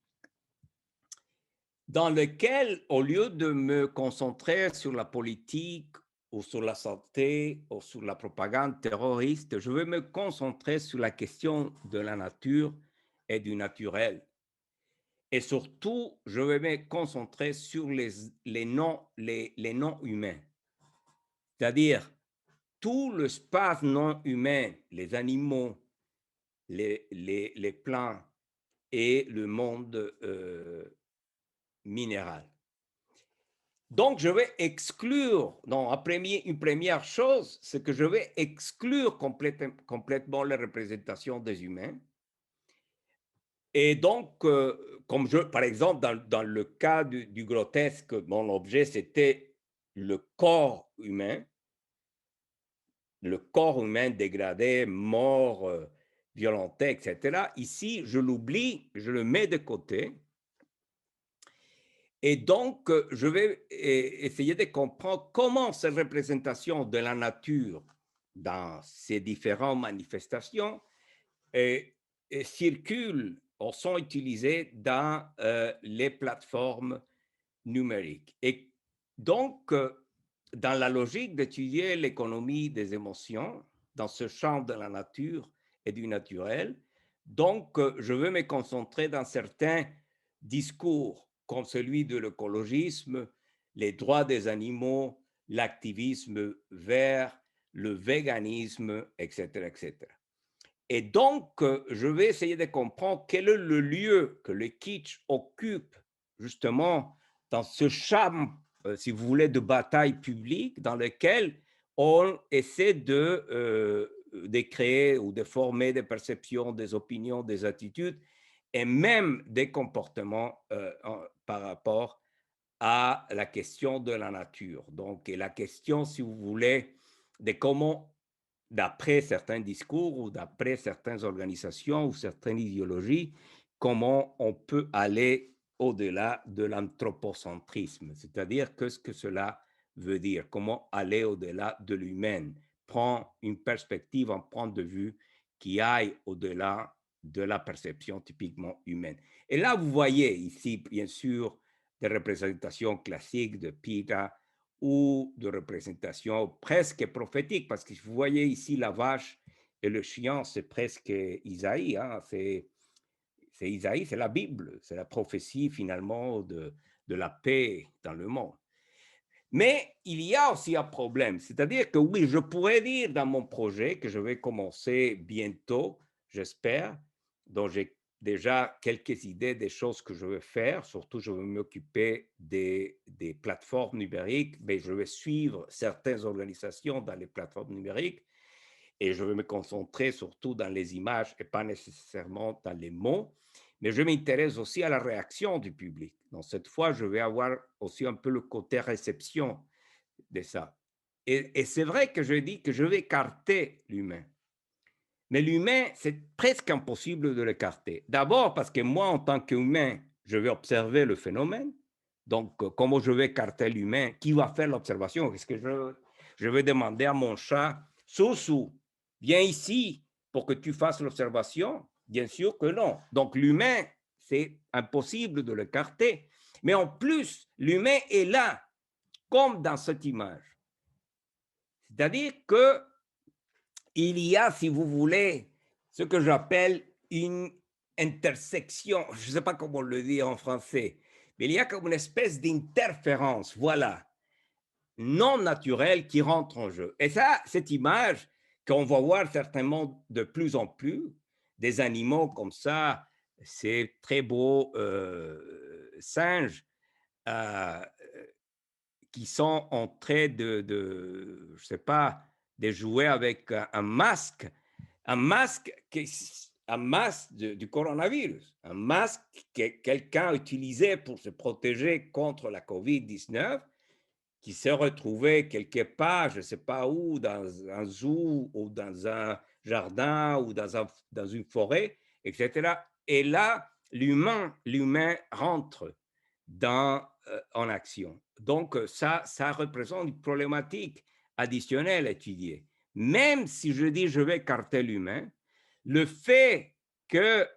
dans lequel, au lieu de me concentrer sur la politique ou sur la santé ou sur la propagande terroriste, je vais me concentrer sur la question de la nature et du naturel. Et surtout, je vais me concentrer sur les non-humains, c'est-à-dire tout l'espace non humain, les animaux, les plantes et le monde minéral. Donc, je vais exclure, une première chose, c'est que je vais exclure complètement la représentation des humains. Et donc, par exemple, dans le cas du grotesque, mon objet, c'était le corps humain dégradé, mort, violenté, etc. Ici, je l'oublie, je le mets de côté. Et donc, je vais essayer de comprendre comment cette représentation de la nature dans ces différentes manifestations circulent ou sont utilisées dans les plateformes numériques. Et donc, dans la logique d'étudier l'économie des émotions, dans ce champ de la nature et du naturel, donc je veux me concentrer dans certains discours comme celui de l'écologisme, les droits des animaux, l'activisme vert, le véganisme, etc., etc. Et donc, je vais essayer de comprendre quel est le lieu que le kitsch occupe justement dans ce champ, si vous voulez, de bataille publique dans lequel on essaie de créer ou de former des perceptions, des opinions, des attitudes et même des comportements par rapport à la question de la nature. Donc, et la question, si vous voulez, de comment, d'après certains discours ou d'après certaines organisations ou certaines idéologies, comment on peut aller au-delà de l'anthropocentrisme, c'est-à-dire qu'est-ce que cela veut dire, comment aller au-delà de l'humain, prendre une perspective, un point de vue qui aille au-delà de la perception typiquement humaine. Et là, vous voyez ici, bien sûr, des représentations classiques de Pita ou de représentations presque prophétiques, parce que vous voyez ici la vache et le chien, c'est presque Isaïe, hein, c'est Isaïe, c'est la Bible, c'est la prophétie finalement de la paix dans le monde. Mais il y a aussi un problème, c'est-à-dire que oui, je pourrais dire dans mon projet que je vais commencer bientôt, j'espère, dont j'ai déjà quelques idées des choses que je veux faire, surtout je vais m'occuper des plateformes numériques, mais je vais suivre certaines organisations dans les plateformes numériques et je vais me concentrer surtout dans les images et pas nécessairement dans les mots. Mais je m'intéresse aussi à la réaction du public. Donc, cette fois, je vais avoir aussi un peu le côté réception de ça. Et c'est vrai que je dis que je vais écarter l'humain. Mais l'humain, c'est presque impossible de l'écarter. D'abord parce que moi, en tant qu'humain, je vais observer le phénomène. Donc, comment je vais écarter l'humain? Qui va faire l'observation? Est-ce que je vais demander à mon chat, Soussou, viens ici pour que tu fasses l'observation? Bien sûr que non. Donc, l'humain, c'est impossible de l'écarter. Mais en plus, l'humain est là, comme dans cette image. C'est-à-dire que il y a, si vous voulez, ce que j'appelle une intersection, je ne sais pas comment le dire en français, mais il y a comme une espèce d'interférence, voilà, non naturelle qui rentre en jeu. Et ça, cette image qu'on va voir certainement de plus en plus, des animaux comme ça, ces très beaux singes qui sont en train je ne sais pas, de jouer avec un masque du coronavirus, un masque que quelqu'un utilisait pour se protéger contre la COVID-19, qui s'est retrouvé quelque part, je ne sais pas où, dans un zoo ou dans un jardin ou dans une forêt, etc. Et là, l'humain rentre en action. Donc, ça représente une problématique additionnelle à étudier. Même si je dis je vais écarter l'humain, le fait qu'on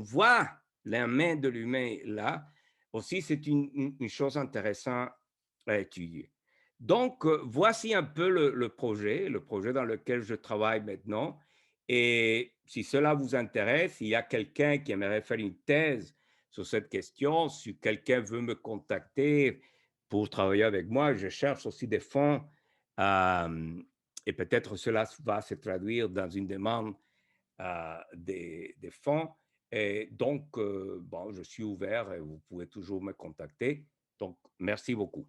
voit la main de l'humain là, aussi, c'est une chose intéressante à étudier. Donc, voici un peu le projet dans lequel je travaille maintenant. Et si cela vous intéresse, il y a quelqu'un qui aimerait faire une thèse sur cette question, si quelqu'un veut me contacter pour travailler avec moi, je cherche aussi des fonds et peut-être cela va se traduire dans une demande des fonds. Et donc, bon, je suis ouvert et vous pouvez toujours me contacter. Donc, merci beaucoup.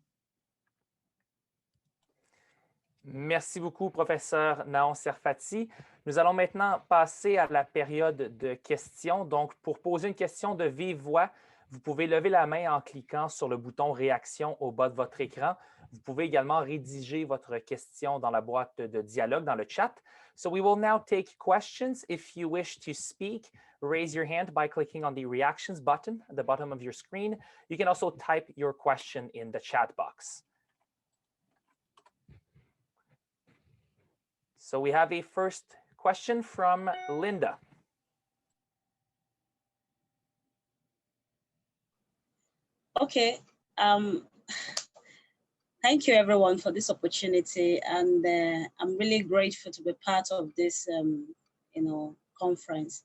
Merci beaucoup, professeur Naon Serfati. Nous allons maintenant passer à la période de questions. Donc, pour poser une question de vive voix, vous pouvez lever la main en cliquant sur le bouton « Réaction » au bas de votre écran. Vous pouvez également rédiger votre question dans la boîte de dialogue dans le chat. So we will now take questions. If you wish to speak, raise your hand by clicking on the reactions button at the bottom of your screen. You can also type your question in the chat box. So we have a first question from Linda.
Okay. Thank you, everyone, for this opportunity, and I'm really grateful to be part of this, conference.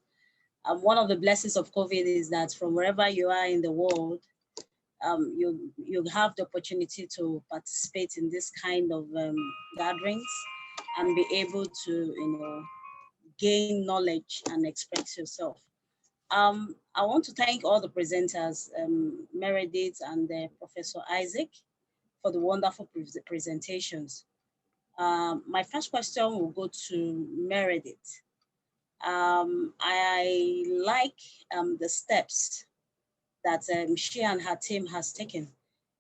One of the blessings of COVID is that from wherever you are in the world, you have the opportunity to participate in this kind of gatherings and be able to, gain knowledge and express yourself. I want to thank all the presenters, Meredith and Professor Isaac, for the wonderful presentations. My first question will go to Meredith. I like the steps that she and her team has taken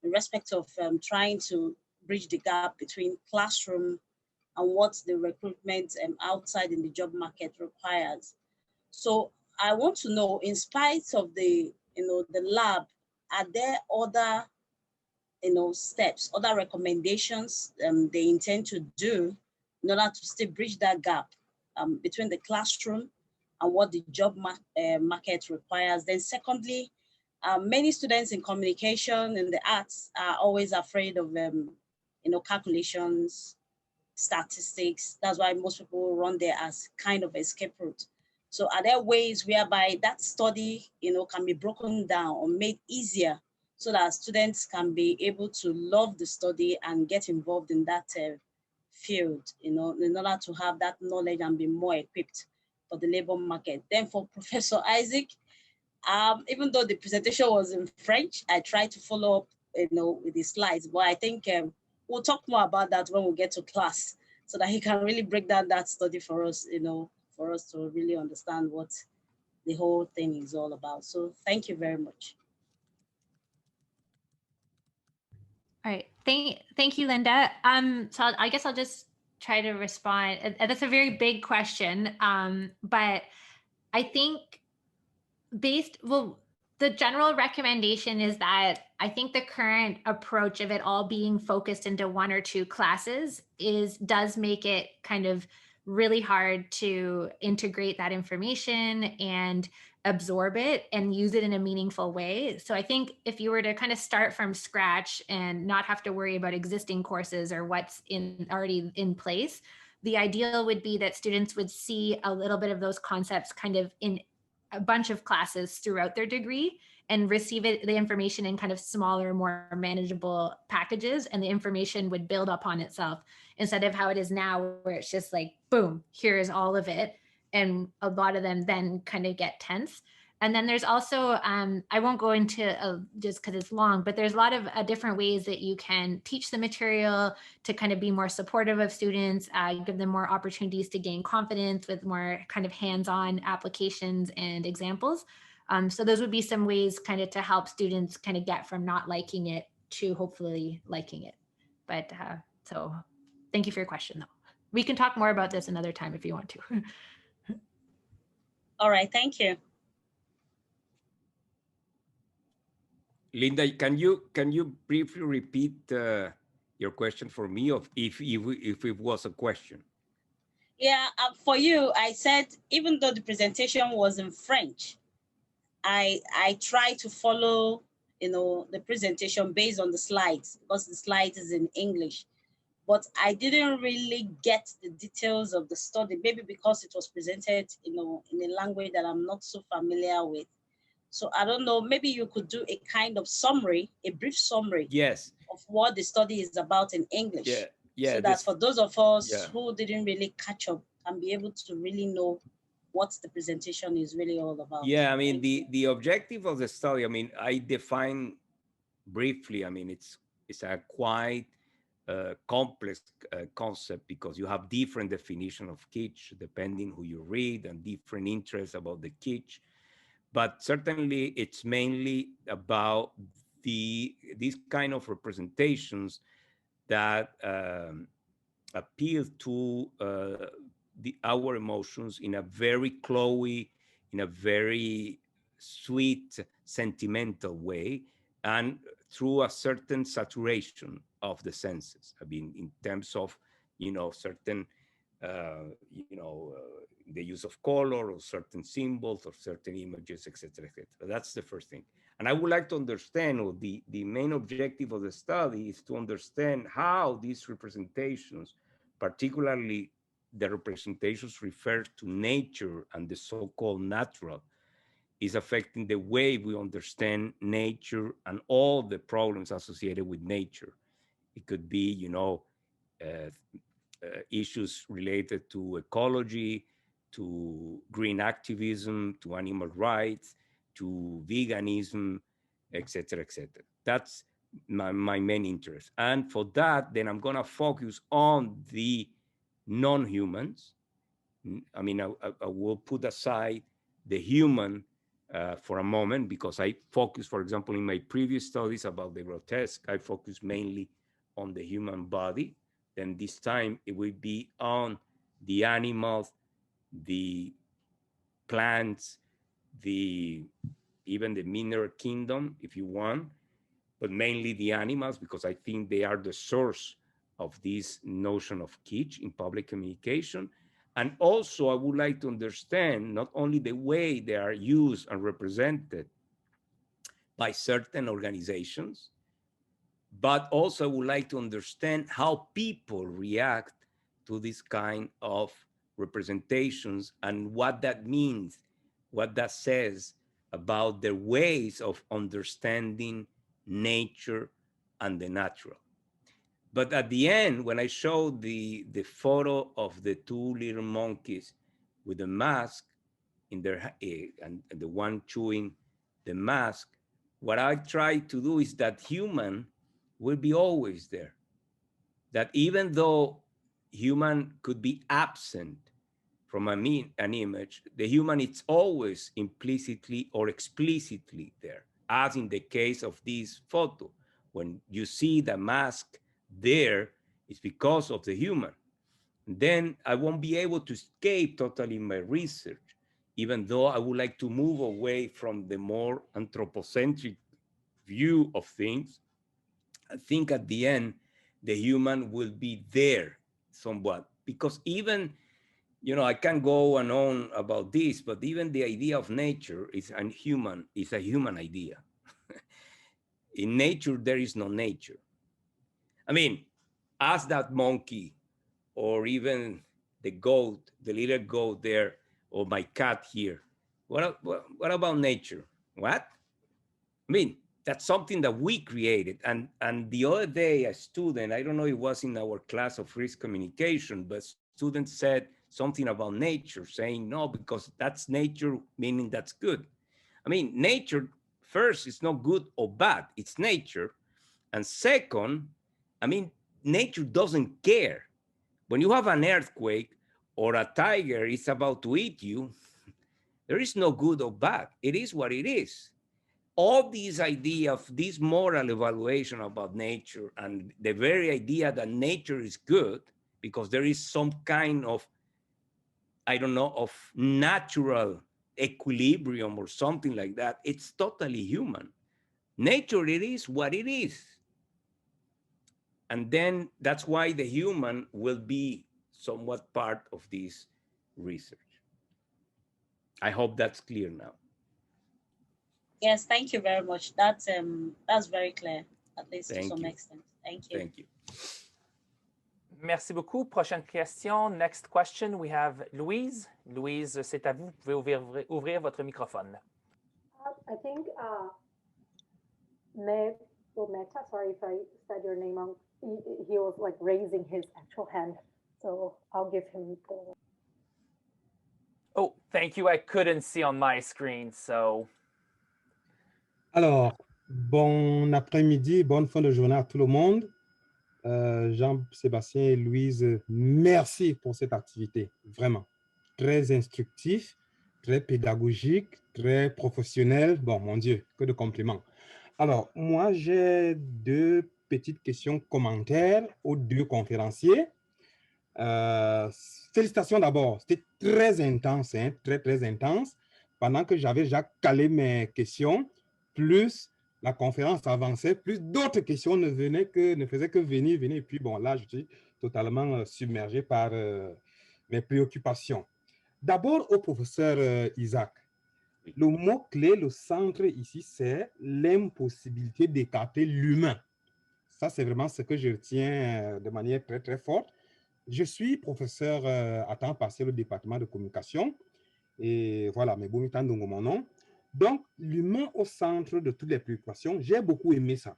in respect of trying to bridge the gap between classroom and what the recruitment outside in the job market requires. So I want to know, in spite of the lab, are there other steps, other recommendations they intend to do in order to still bridge that gap between the classroom and what the job market requires? Then secondly, many students in communication and the arts are always afraid of calculations, statistics. That's why most people run there as kind of escape route. So are there ways whereby that study can be broken down or made easier so that students can be able to love the study and get involved in that field, in order to have that knowledge and be more equipped for the labor market? Then for Professor Isaac, even though the presentation was in French, I tried to follow up, with the slides, but I think we'll talk more about that when we get to class so that he can really break down that study for us, for us to really understand what the whole thing is all about. So thank you very much.
All right, thank you, Linda. So I guess I'll just try to respond. That's a very big question, but I think the general recommendation is that I think the current approach of it all being focused into one or two classes does make it kind of really hard to integrate that information and absorb it and use it in a meaningful way. So I think if you were to kind of start from scratch and not have to worry about existing courses or what's already in place, the ideal would be that students would see a little bit of those concepts kind of in a bunch of classes throughout their degree and receive the information in kind of smaller, more manageable packages, and the information would build upon itself instead of how it is now where it's just like, boom, here's all of it. And a lot of them then kind of get tense. And then there's also, I won't go into just because it's long, but there's a lot of different ways that you can teach the material to kind of be more supportive of students, give them more opportunities to gain confidence with more kind of hands-on applications and examples. So those would be some ways kind of to help students kind of get from not liking it to hopefully liking it. But so thank you for your question though. We can talk more about this another time if you want to.
All right, thank you.
Linda, can you briefly repeat your question for me, of if it was a question?
Yeah, for you, I said, even though the presentation was in French, I tried to follow, the presentation based on the slides because the slides is in English, but I didn't really get the details of the study, maybe because it was presented, in a language that I'm not so familiar with. So I don't know, maybe you could do a kind of summary, a brief summary,
yes,
of what the study is about in English.
Yeah,
so that for those of us who didn't really catch up and be able to really know what the presentation is really all about.
Yeah, I mean, the objective of the study, I mean, I define briefly, I mean, it's a quite complex concept because you have different definition of kitsch depending who you read and different interests about the kitsch. But certainly it's mainly about these kind of representations that appeal to our emotions in a very Chloe, in a very sweet, sentimental way, and through a certain saturation of the senses. I mean, in terms of, certain, the use of color or certain symbols or certain images, etc., etc. That's the first thing. And I would like to understand, or the main objective of the study is to understand how these representations, particularly the representations referred to nature and the so-called natural, is affecting the way we understand nature and all the problems associated with nature. It could be, issues related to ecology, to green activism, to animal rights, to veganism, etc., etc. That's my main interest. And for that, then I'm going to focus on the non-humans. I mean, I will put aside the human for a moment, because I focus, for example, in my previous studies about the grotesque, I focus mainly on the human body. Then this time it will be on the animals, the plants, even the mineral kingdom, if you want, but mainly the animals, because I think they are the source of this notion of kitsch in public communication. And also I would like to understand not only the way they are used and represented by certain organizations, but also I would like to understand how people react to this kind of representations and what that means, what that says about their ways of understanding nature and the natural. But at the end, when I showed the photo of the two little monkeys with the mask in their and the one chewing the mask, what I try to do is that human will be always there. That even though human could be absent from an image, the human is always implicitly or explicitly there, as in the case of this photo. When you see the mask there, it's because of the human. Then I won't be able to escape totally my research, even though I would like to move away from the more anthropocentric view of things. I think at the end, the human will be there somewhat, because even, I can go on about this, but even the idea of nature is a human idea. In nature, there is no nature. I mean, ask that monkey, or even the goat, the little goat there, or my cat here. What about nature? What? I mean, that's something that we created. And the other day, a student, I don't know, it was in our class of risk communication, but students said something about nature, saying no, because that's nature, meaning that's good. I mean, nature, first, it's not good or bad, it's nature. And second, I mean, nature doesn't care. When you have an earthquake or a tiger is about to eat you, there is no good or bad. It is what it is. All this idea of this moral evaluation about nature and the very idea that nature is good because there is some kind of, I don't know, of natural equilibrium or something like that, it's totally human. Nature, it is what it is. And then that's why the human will be somewhat part of this research. I hope that's clear now.
Yes, thank you very much. That's very clear, at least to some extent. Thank you.
Thank you.
Merci beaucoup. Prochaine question. Next question, we have Louise. Louise, c'est à vous. Vous pouvez ouvrir votre microphone.
I think Meta, sorry if I said your name wrong, he was like raising his actual hand. So I'll give him the...
Oh, thank you. I couldn't see on my screen, so...
Alors, bon après-midi, bonne fin de journée à tout le monde. Jean-Sébastien et Louise, merci pour cette activité, vraiment. Très instructif, très pédagogique, très professionnel. Bon, mon Dieu, que de compliments. Alors, moi, j'ai deux petite question commentaire aux deux conférenciers. Félicitations d'abord, c'était très intense, hein, très intense. Pendant que j'avais déjà calé mes questions, plus la conférence avançait, plus d'autres questions ne faisaient que venir. Et puis bon, là, je suis totalement submergé par mes préoccupations. D'abord au professeur Isaac. Le mot-clé, le centre ici, c'est l'impossibilité d'écarter l'humain. Ça, c'est vraiment ce que je retiens de manière très forte. Je suis professeur à temps partiel au département de communication. Et voilà, mais bon, étant mon nom. Donc, l'humain au centre de toutes les préoccupations, j'ai beaucoup aimé ça.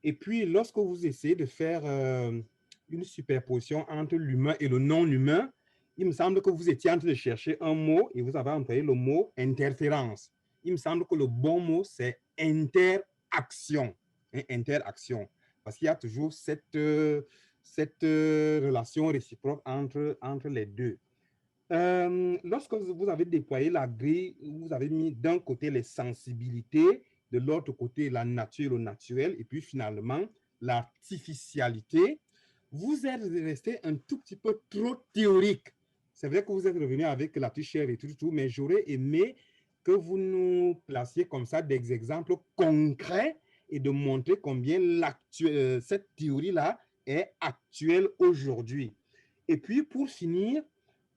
Et puis, lorsque vous essayez de faire une superposition entre l'humain et le non-humain, il me semble que vous étiez en train de chercher un mot et vous avez employé le mot interférence. Il me semble que le bon mot, c'est interaction. Hein, interaction. Parce qu'il y a toujours cette relation réciproque entre les deux. Lorsque vous avez déployé la grille, vous avez mis d'un côté les sensibilités, de l'autre côté la nature, le naturel, et puis finalement l'artificialité, vous êtes resté un tout petit peu trop théorique. C'est vrai que vous êtes revenu avec la trichère et tout, mais j'aurais aimé que vous nous placiez comme ça des exemples concrets et de montrer combien cette théorie-là est actuelle aujourd'hui. Et puis, pour finir,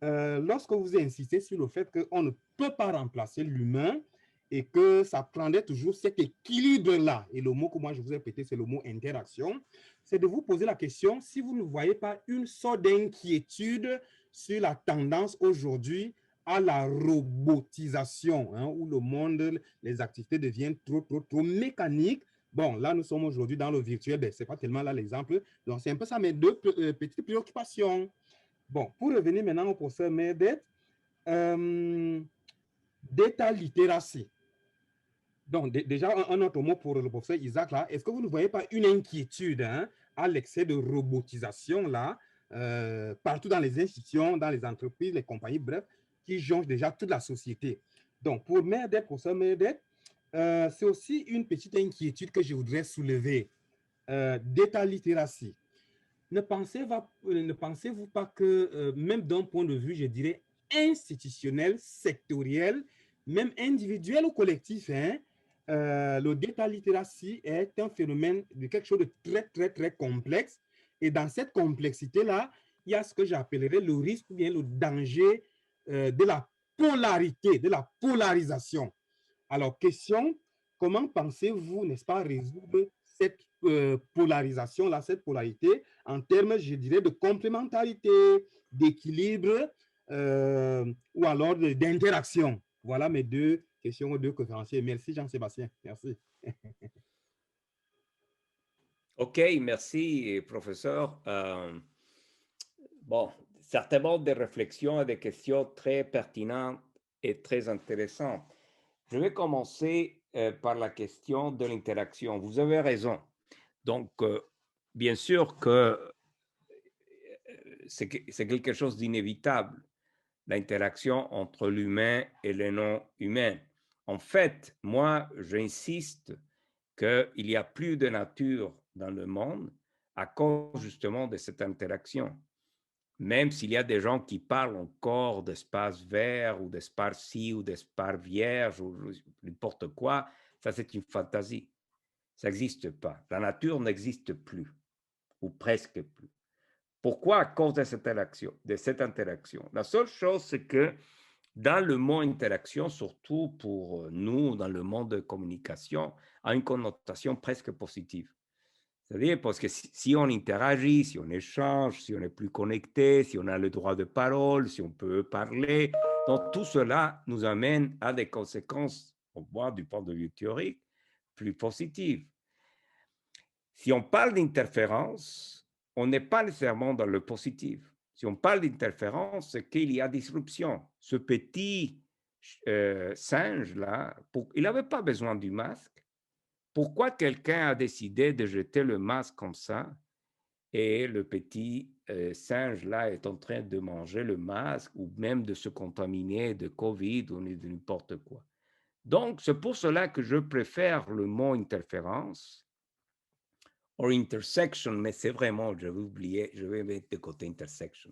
lorsque vous insistez sur le fait qu'on ne peut pas remplacer l'humain et que ça prendrait toujours cet équilibre-là, et le mot que moi je vous ai répété, c'est le mot interaction, c'est de vous poser la question si vous ne voyez pas une sorte d'inquiétude sur la tendance aujourd'hui à la robotisation, hein, où le monde, les activités deviennent trop mécaniques. Bon, là, nous sommes aujourd'hui dans le virtuel, ben, ce n'est pas tellement là l'exemple. Donc, c'est un peu ça mes deux petites préoccupations. Bon, pour revenir maintenant au professeur Meredith, data literacy. Donc, déjà, un autre mot pour le professeur Isaac, là, est-ce que vous ne voyez pas une inquiétude à l'excès de robotisation, là, partout dans les institutions, dans les entreprises, les compagnies, bref, qui jonchent déjà toute la société? Donc, pour Meredith, professeur Meredith, c'est aussi une petite inquiétude que je voudrais soulever. Data literacy. Ne pensez-vous pas que, même d'un point de vue, je dirais, institutionnel, sectoriel, même individuel ou collectif, hein, le data literacy est un phénomène de quelque chose de très complexe. Et dans cette complexité-là, il y a ce que j'appellerais le risque ou bien le danger de la polarité, de la polarisation. Alors, question, comment pensez-vous, n'est-ce pas, résoudre cette polarisation-là, cette polarité, en termes, je dirais, de complémentarité, d'équilibre ou alors d'interaction? Voilà mes deux questions aux deux conférenciers. Merci Jean-Sébastien. Merci.
OK, merci, professeur. Bon, certainement des réflexions et des questions très pertinentes et très intéressantes. Je vais commencer par la question de l'interaction. Vous avez raison. Donc, bien sûr que c'est quelque chose d'inévitable, l'interaction entre l'humain et le non-humain. En fait, moi, j'insiste qu'il n'y a plus de nature dans le monde à cause justement de cette interaction. Même s'il y a des gens qui parlent encore d'espace vert ou d'espace ci ou d'espace vierge ou n'importe quoi, ça c'est une fantaisie. Ça n'existe pas. La nature n'existe plus ou presque plus. Pourquoi? À cause de cette interaction. La seule chose, c'est que dans le mot interaction, surtout pour nous, dans le monde de communication, a une connotation presque positive. C'est-à-dire parce que si on interagit, si on échange, si on est plus connecté, si on a le droit de parole, si on peut parler, donc tout cela nous amène à des conséquences, au moins du point de vue théorique, plus positives. Si on parle d'interférence, on n'est pas nécessairement dans le positif. Si on parle d'interférence, c'est qu'il y a disruption. Ce petit singe-là, il n'avait pas besoin du masque. Pourquoi quelqu'un a décidé de jeter le masque comme ça et le petit singe-là est en train de manger le masque ou même de se contaminer de COVID ou de n'importe quoi? Donc, c'est pour cela que je préfère le mot interférence or intersection, mais c'est vraiment, je vais oublier, je vais mettre de côté intersection.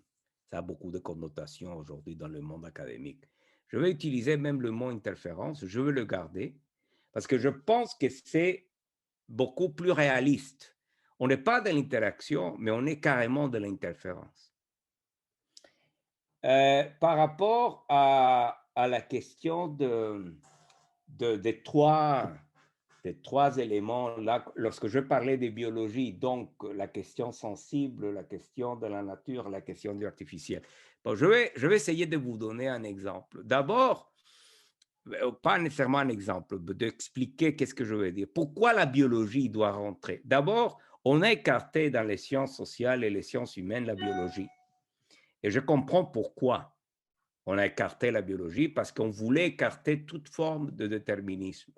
Ça a beaucoup de connotations aujourd'hui dans le monde académique. Je vais utiliser même le mot interférence, je vais le garder, parce que je pense que c'est beaucoup plus réaliste. On n'est pas de l'interaction, mais on est carrément de l'interférence. Par rapport à la question des trois éléments, là, lorsque je parlais de biologie, donc la question sensible, la question de la nature, la question de l'artificiel. Bon, je vais essayer de vous donner un exemple. D'abord, pas nécessairement un exemple, d'expliquer qu'est-ce que je veux dire. Pourquoi la biologie doit rentrer? D'abord, on a écarté dans les sciences sociales et les sciences humaines la biologie. Et je comprends pourquoi on a écarté la biologie, parce qu'on voulait écarter toute forme de déterminisme.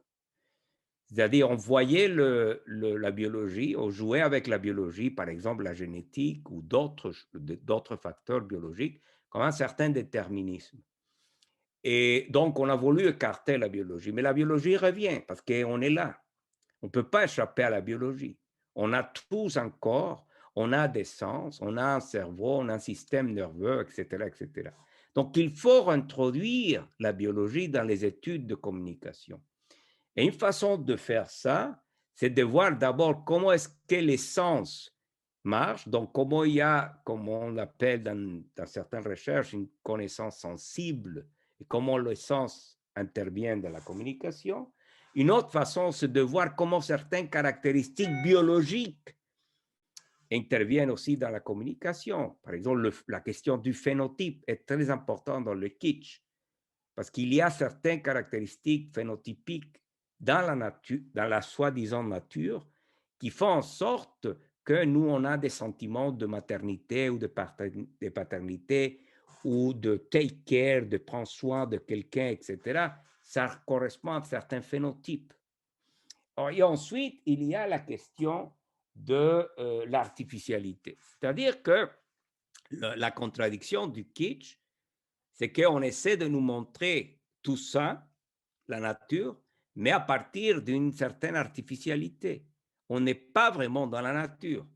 C'est-à-dire, on voyait la biologie, on jouait avec la biologie, par exemple la génétique ou d'autres facteurs biologiques, comme un certain déterminisme. Et donc, on a voulu écarter la biologie. Mais la biologie revient, parce qu'on est là. On ne peut pas échapper à la biologie. On a tous un corps, on a des sens, on a un cerveau, on a un système nerveux, etc., etc. Donc, il faut introduire la biologie dans les études de communication. Et une façon de faire ça, c'est de voir d'abord comment est-ce que les sens marchent, donc comment il y a, comme on l'appelle dans certaines recherches, une connaissance sensible, et comment les sens interviennent dans la communication. Une autre façon, c'est de voir comment certaines caractéristiques biologiques interviennent aussi dans la communication. Par exemple, la question du phénotype est très importante dans le kitsch, parce qu'il y a certaines caractéristiques phénotypiques dans la nature, dans la soi-disant nature, qui font en sorte que nous, on a des sentiments de maternité ou de paternité, ou de take care, de prendre soin de quelqu'un, etc. Ça correspond à certains phénotypes. Et ensuite, il y a la question de l'artificialité. C'est-à-dire que la contradiction du kitsch, c'est qu'on essaie de nous montrer tout ça, la nature, mais à partir d'une certaine artificialité. On n'est pas vraiment dans la nature.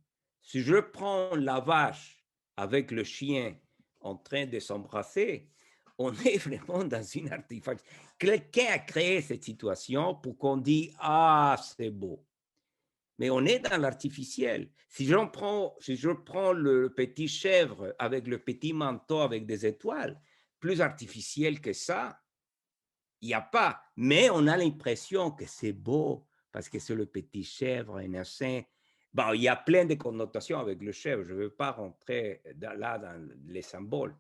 Si je prends la vache avec le chien en train de s'embrasser, on est vraiment dans une artificialité. Quelqu'un a créé cette situation pour qu'on dise « Ah, c'est beau ». Mais on est dans l'artificiel. Si je prends le petit chèvre avec le petit manteau avec des étoiles, plus artificiel que ça, il n'y a pas. Mais on a l'impression que c'est beau parce que c'est le petit chèvre innocent. Bon, il y a plein de connotations avec le chèvre. Je ne veux pas rentrer là dans les symboles.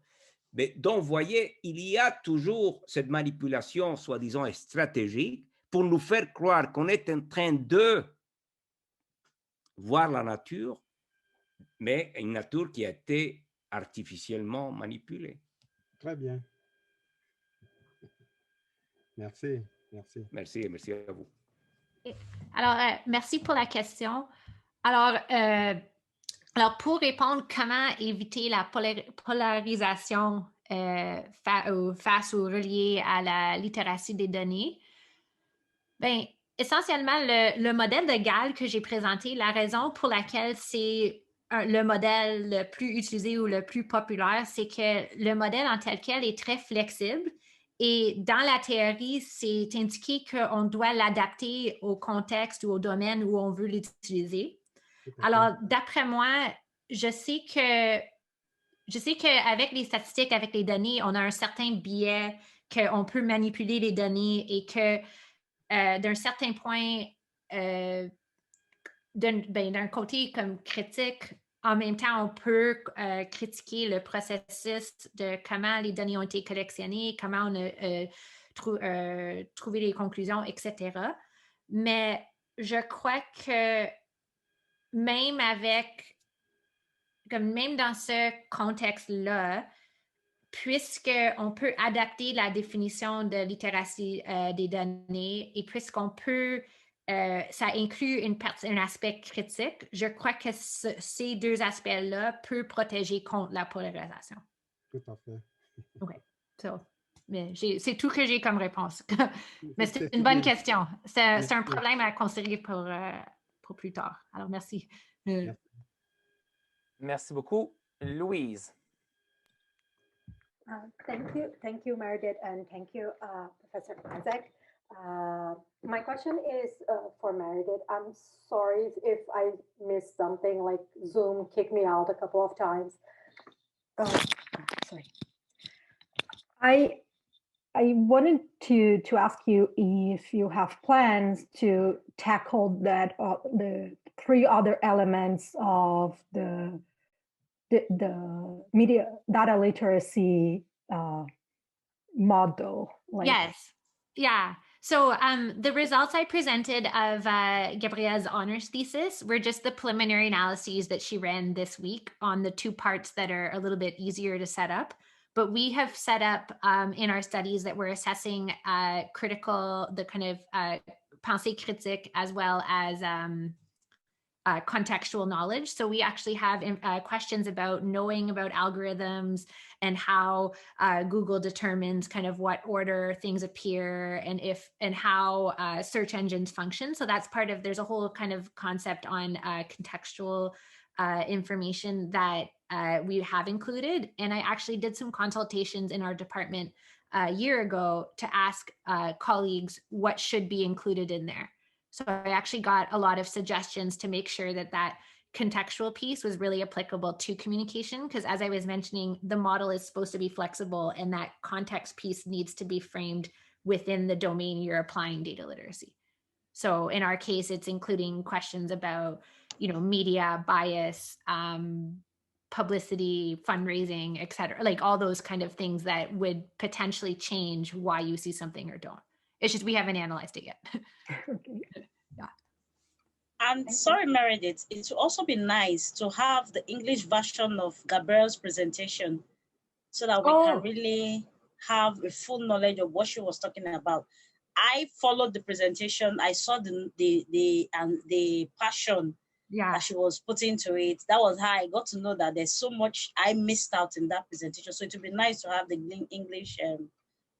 Mais donc, vous voyez, il y a toujours cette manipulation, soi-disant stratégique, pour nous faire croire qu'on est en train de voir la nature, mais une nature qui a été artificiellement manipulée.
Très bien. Merci, merci.
Merci à vous.
Alors, merci pour la question. Alors, pour répondre comment éviter la polarisation face ou reliée à la littératie des données, bien, essentiellement, le modèle de Gall que j'ai présenté, la raison pour laquelle c'est le modèle le plus utilisé ou le plus populaire, c'est que le modèle en tel quel est très flexible. Et dans la théorie, c'est indiqué qu'on doit l'adapter au contexte ou au domaine où on veut l'utiliser. Alors, d'après moi, je sais qu'avec les statistiques, avec les données, on a un certain biais qu'on peut manipuler les données et que d'un certain point, d'un côté comme critique, en même temps, on peut critiquer le processus de comment les données ont été collectionnées, comment on a trouvé les conclusions, etc. Mais je crois que même dans ce contexte-là, puisqu'on peut adapter la définition de littératie des données et puisqu'on peut, ça inclut un aspect critique, je crois que ces deux aspects-là peuvent protéger contre la polarisation.
Tout à fait.
OK. Mais c'est tout que j'ai comme réponse. Mais c'est une bonne question. C'est un problème à considérer pour plus tard. Alors, merci.
Merci beaucoup. Louise.
Thank you, Meredith, and thank you, Professor Isaac. My question is for Meredith. I'm sorry if I missed something, like Zoom kicked me out a couple of times. Sorry. I wanted to ask you if you have plans to tackle that the three other elements of the media data literacy model. Like,
yes. Yeah. So the results I presented of Gabrielle's honors thesis were just the preliminary analyses that she ran this week on the two parts that are a little bit easier to set up. But we have set up in our studies that we're assessing the kind of pensée critique as well as contextual knowledge. So we actually have questions about knowing about algorithms and how Google determines kind of what order things appear and how search engines function. So that's there's a whole kind of concept on contextual information that we have included. And I actually did some consultations in our department a year ago to ask colleagues what should be included in there. So I actually got a lot of suggestions to make sure that contextual piece was really applicable to communication, because as I was mentioning, the model is supposed to be flexible and that context piece needs to be framed within the domain you're applying data literacy. So in our case, it's including questions about, media bias, publicity, fundraising, et cetera, like all those kind of things that would potentially change why you see something or don't. It's just we haven't analyzed it yet.
Yeah.
And sorry, Meredith, it would also be nice to have the English version of Gabrielle's presentation so that we can really have a full knowledge of what she was talking about. I followed the presentation. I saw the passion that she was putting to it. That was how I got to know that there's so much I missed out in that presentation. So it would be nice to have the English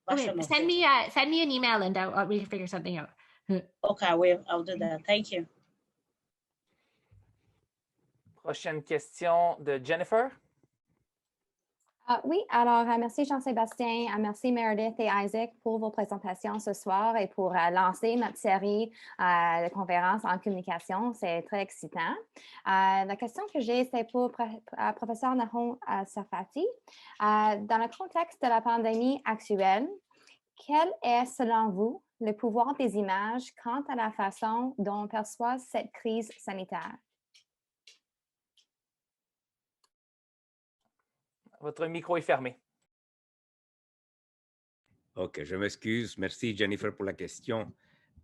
version of
send
it.
Send me an email and we can figure something out.
Okay, I'll do that. Thank you.
Prochaine question de Jennifer.
Oui, alors merci Jean-Sébastien, merci Meredith et Isaac pour vos présentations ce soir et pour lancer notre série de conférences en communication. C'est très excitant. La question que j'ai, c'est pour professeur Nahon Safati. Dans le contexte de la pandémie actuelle, quel est, selon vous, le pouvoir des images quant à la façon dont on perçoit cette crise sanitaire?
Votre micro est fermé.
OK, je m'excuse. Merci, Jennifer, pour la question.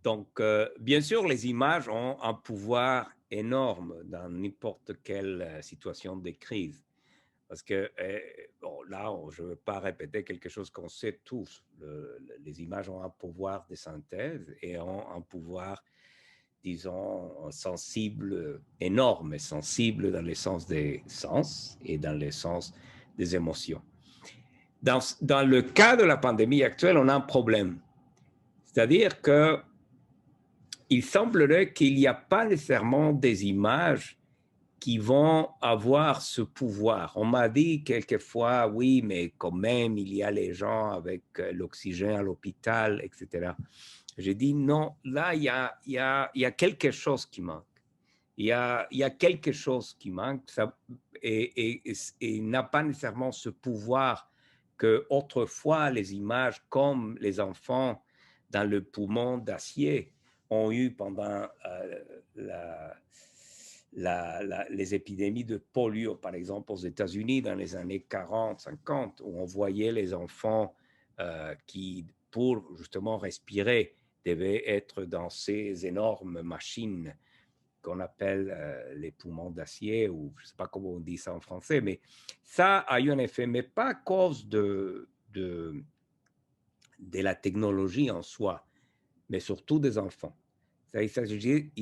Donc, bien sûr, les images ont un pouvoir énorme dans n'importe quelle situation de crise. Parce que, là, je ne veux pas répéter quelque chose qu'on sait tous. Les images ont un pouvoir de synthèse et ont un pouvoir, disons, sensible, énorme, sensible dans le sens des sens et dans le sens des émotions. Dans le cas de la pandémie actuelle, on a un problème. C'est-à-dire qu'il semblerait qu'il n'y a pas nécessairement des images qui vont avoir ce pouvoir. On m'a dit quelquefois, oui, mais quand même, il y a les gens avec l'oxygène à l'hôpital, etc. J'ai dit, non, là, il y a quelque chose qui manque. Il y a quelque chose qui manque et n'a pas nécessairement ce pouvoir que autrefois les images comme les enfants dans le poumon d'acier ont eu pendant les épidémies de polio, par exemple aux États-Unis dans les années 40-50, où on voyait les enfants qui, pour justement respirer, devaient être dans ces énormes machines qu'on appelle les poumons d'acier, ou je ne sais pas comment on dit ça en français, mais ça a eu un effet, mais pas à cause de la technologie en soi, mais surtout des enfants. Il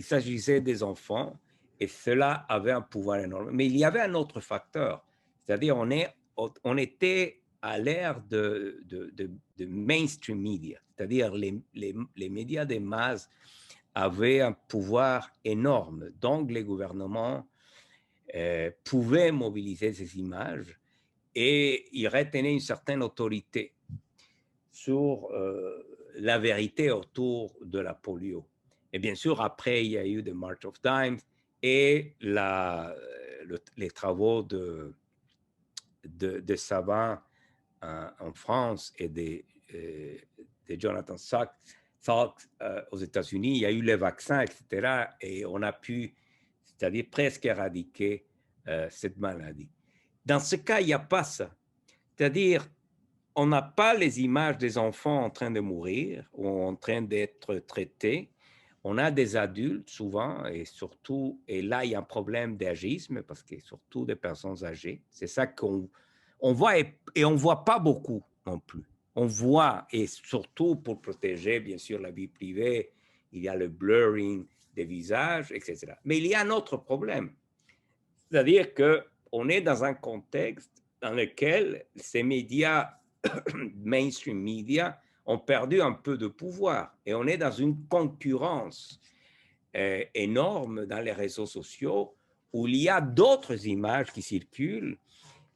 s'agissait des enfants et cela avait un pouvoir énorme. Mais il y avait un autre facteur, c'est-à-dire on était à l'ère de mainstream media, c'est-à-dire les médias de masse avait un pouvoir énorme. Donc, les gouvernements pouvaient mobiliser ces images et ils retenaient une certaine autorité sur la vérité autour de la polio. Et bien sûr, après, il y a eu The March of Dimes et les travaux de savants en France et de Jonathan Sachs aux États-Unis. Il y a eu les vaccins, etc. Et on a pu, c'est-à-dire presque éradiquer cette maladie. Dans ce cas, il n'y a pas ça. C'est-à-dire, on n'a pas les images des enfants en train de mourir ou en train d'être traités. On a des adultes souvent, et surtout, et là, il y a un problème d'agisme, parce que surtout des personnes âgées. C'est ça qu'on voit, et on ne voit pas beaucoup non plus. On voit, et surtout pour protéger, bien sûr, la vie privée, il y a le blurring des visages, etc. Mais il y a un autre problème. C'est-à-dire qu'on est dans un contexte dans lequel ces médias, mainstream media, ont perdu un peu de pouvoir. Et on est dans une concurrence énorme dans les réseaux sociaux où il y a d'autres images qui circulent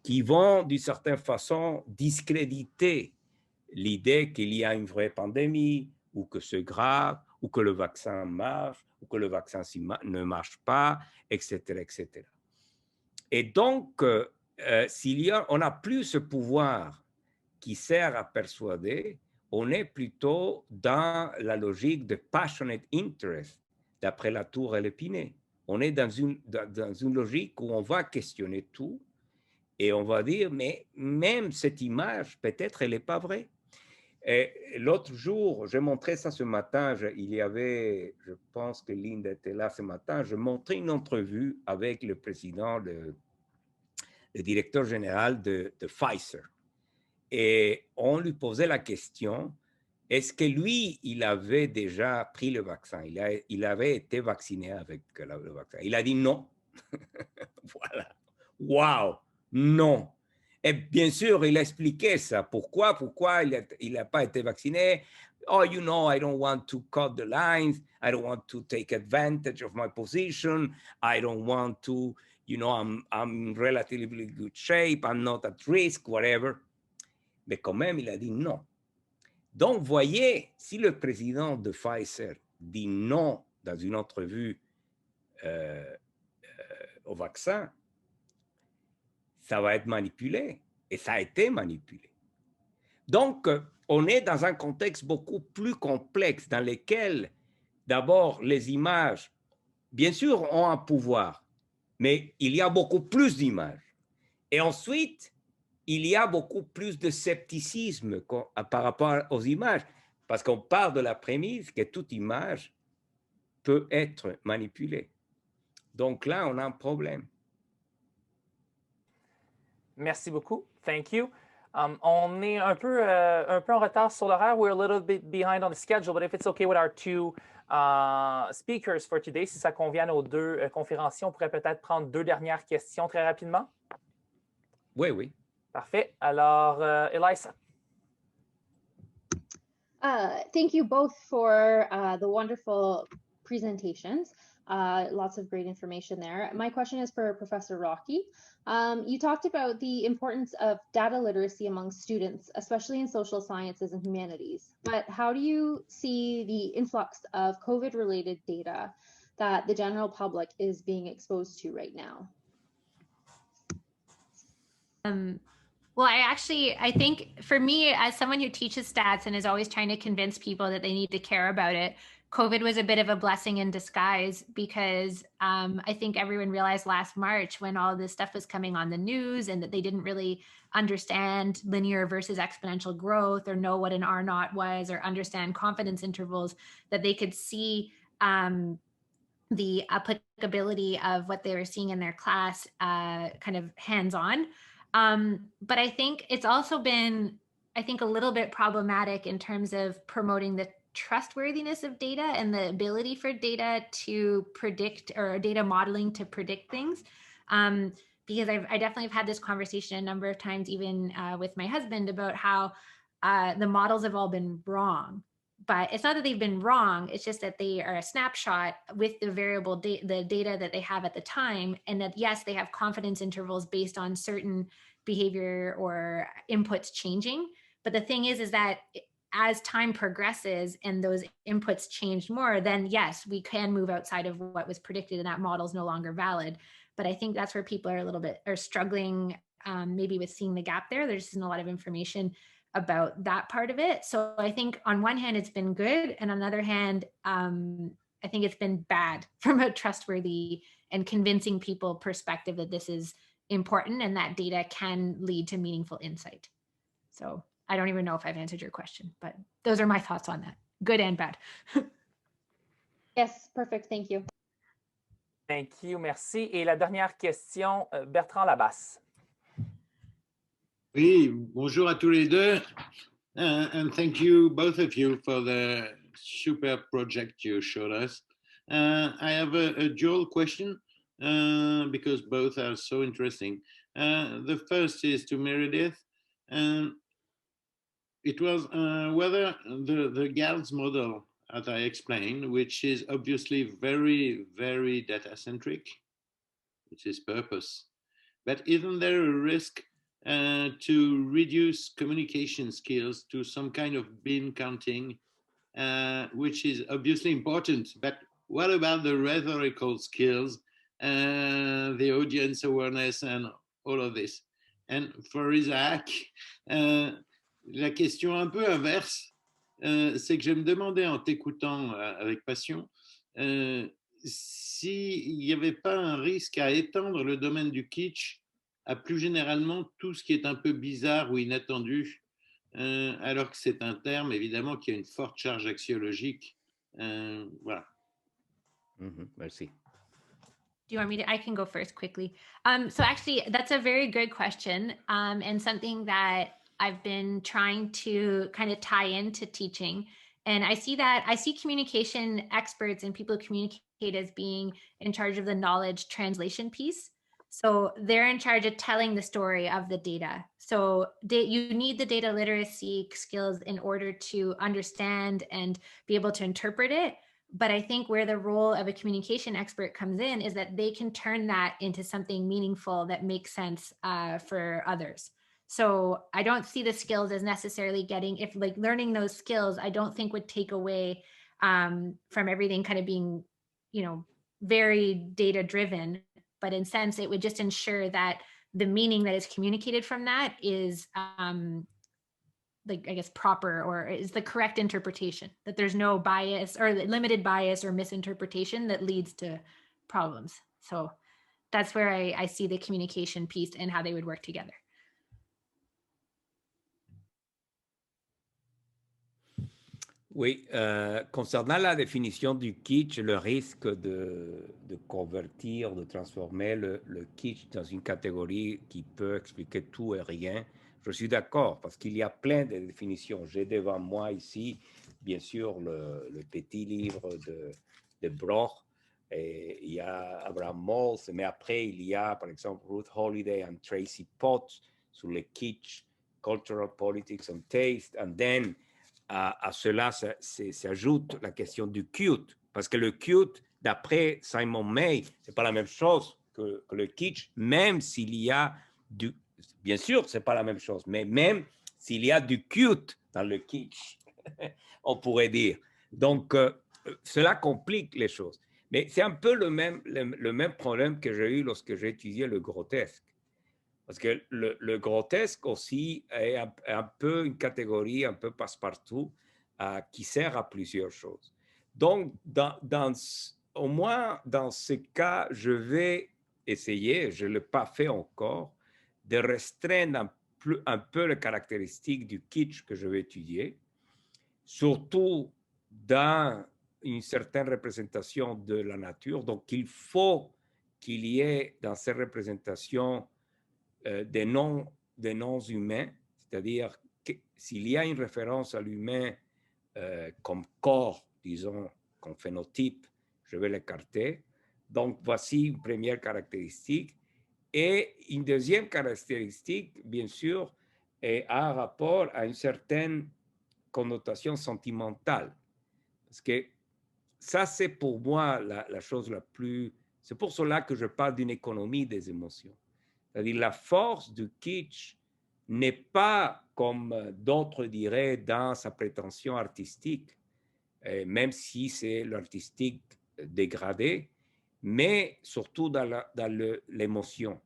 qui vont, d'une certaine façon, discréditer l'idée qu'il y a une vraie pandémie ou que c'est grave ou que le vaccin marche ou que le vaccin ne marche pas, etc., etc. Et donc, on n'a plus ce pouvoir qui sert à persuader, on est plutôt dans la logique de passionate interest, d'après la Tour et l'Épinay. On est dans une logique où on va questionner tout et on va dire, mais même cette image, peut-être elle n'est pas vraie. L'autre jour, j'ai montré ça ce matin, il y avait, je pense que Linda était là ce matin, je montrais une entrevue avec le président, le directeur général de Pfizer. Et on lui posait la question, est-ce que lui, il avait déjà pris le vaccin? Il avait été vacciné avec le vaccin. Il a dit non. Voilà. Wow, non. Et bien sûr, il a expliqué ça. Pourquoi il n'a pas été vacciné? Oh, you know, I don't want to cut the lines. I don't want to take advantage of my position. I don't want to, you know, I'm in relatively good shape. I'm not at risk, whatever. Mais quand même, il a dit non. Donc, voyez, si le président de Pfizer dit non dans une entrevue au vaccin, ça va être manipulé. Et ça a été manipulé. Donc, on est dans un contexte beaucoup plus complexe dans lequel, d'abord, les images, bien sûr, ont un pouvoir, mais il y a beaucoup plus d'images. Et ensuite, il y a beaucoup plus de scepticisme par rapport aux images, parce qu'on part de la prémisse que toute image peut être manipulée. Donc là, on a un problème.
Merci beaucoup. Thank you. On est un peu en retard sur l'horaire. We're a little bit behind on the schedule, but if it's okay with our two speakers for today, si ça convient aux deux conférenciers, on pourrait peut-être prendre deux dernières questions très rapidement.
Oui, oui.
Parfait. Alors, Elisa.
Thank you both for the wonderful presentations. Lots of great information there. My question is for Professor Rocchi. You talked about the importance of data literacy among students, especially in social sciences and humanities. But how do you see the influx of COVID-related data that the general public is being exposed to right now?
Well, I think for me, as someone who teaches stats and is always trying to convince people that they need to care about it, COVID was a bit of a blessing in disguise because I think everyone realized last March when all this stuff was coming on the news and that they didn't really understand linear versus exponential growth or know what an R naught was or understand confidence intervals, that they could see the applicability of what they were seeing in their class kind of hands-on. But I think it's also been, I think, a little bit problematic in terms of promoting the trustworthiness of data and the ability for data to predict or data modeling to predict things. Because I definitely have had this conversation a number of times, even with my husband, about how the models have all been wrong. but it's not that they've been wrong. It's just that they are a snapshot with the variable the data that they have at the time. And that, yes, they have confidence intervals based on certain behavior or inputs changing. But the thing is that as time progresses and those inputs change more, then yes, we can move outside of what was predicted and that model is no longer valid. But I think that's where people are a little bit struggling maybe with seeing the gap there. There's just a lot of information about that part of it. So I think on one hand, it's been good. And on the other hand, I think it's been bad from a trustworthy and convincing people perspective that this is important and that data can lead to meaningful insight. So I don't even know if I've answered your question, but those are my thoughts on that, good and bad.
Yes, perfect. Thank you.
Thank you, merci. Et la dernière question, Bertrand Labasse.
Oui, bonjour à tous les deux. And thank you, both of you, for the super project you showed us. I have a dual question because both are so interesting. The first is to Meredith. It was whether the GALS model, as I explained, which is obviously very, very data-centric, which is purpose, but isn't there a risk to reduce communication skills to some kind of bin counting, which is obviously important, but what about the rhetorical skills, the audience awareness and all of this? And for Isaac, la question un peu inverse, c'est que je me demandais en t'écoutant avec passion, s'il n'y avait pas un risque à étendre le domaine du kitsch à plus généralement tout ce qui est un peu bizarre ou inattendu, alors que c'est un terme évidemment qui a une forte charge axiologique. Voilà.
Merci.
Do you want me to? I can go first quickly. So actually, that's a very good question and something that I've been trying to kind of tie into teaching. And I see communication experts and people who communicate as being in charge of the knowledge translation piece. So they're in charge of telling the story of the data. So you need the data literacy skills in order to understand and be able to interpret it. But I think where the role of a communication expert comes in is that they can turn that into something meaningful that makes sense for others. So I don't see the skills as necessarily learning those skills, I don't think would take away from everything kind of being, very data driven, but in sense, it would just ensure that the meaning that is communicated from that is proper or is the correct interpretation, that there's no bias or limited bias or misinterpretation that leads to problems. So that's where I see the communication piece and how they would work together.
Oui, concernant la définition du kitsch, le risque de convertir, de transformer le kitsch dans une catégorie qui peut expliquer tout et rien, je suis d'accord, parce qu'il y a plein de définitions. J'ai devant moi ici, bien sûr, le petit livre de Bloch, et il y a Abraham Maltz, mais après, il y a, par exemple, Ruth Holiday and Tracy Potts sur le kitsch, Cultural Politics and Taste, and then à cela s'ajoute la question du cute, parce que le cute, d'après Simon May, ce n'est pas la même chose que le kitsch, même s'il y a du... Bien sûr, ce n'est pas la même chose, mais même s'il y a du cute dans le kitsch, on pourrait dire. Donc, cela complique les choses. Mais c'est un peu le même problème que j'ai eu lorsque j'ai étudié le grotesque. Parce que le grotesque aussi est un peu une catégorie un peu passe-partout qui sert à plusieurs choses. Donc, au moins dans ce cas, je vais essayer, je ne l'ai pas fait encore, de restreindre un peu les caractéristiques du kitsch que je vais étudier, surtout dans une certaine représentation de la nature. Donc, il faut qu'il y ait dans ces représentations des noms humains, c'est-à-dire que s'il y a une référence à l'humain comme corps, disons, comme phénotype, je vais l'écarter. Donc, voici une première caractéristique. Et une deuxième caractéristique, bien sûr, a un rapport à une certaine connotation sentimentale. Parce que ça, c'est pour moi la chose la plus... C'est pour cela que je parle d'une économie des émotions. C'est-à-dire la force du kitsch n'est pas, comme d'autres diraient, dans sa prétention artistique, même si c'est l'artistique dégradé, mais surtout dans l'émotion.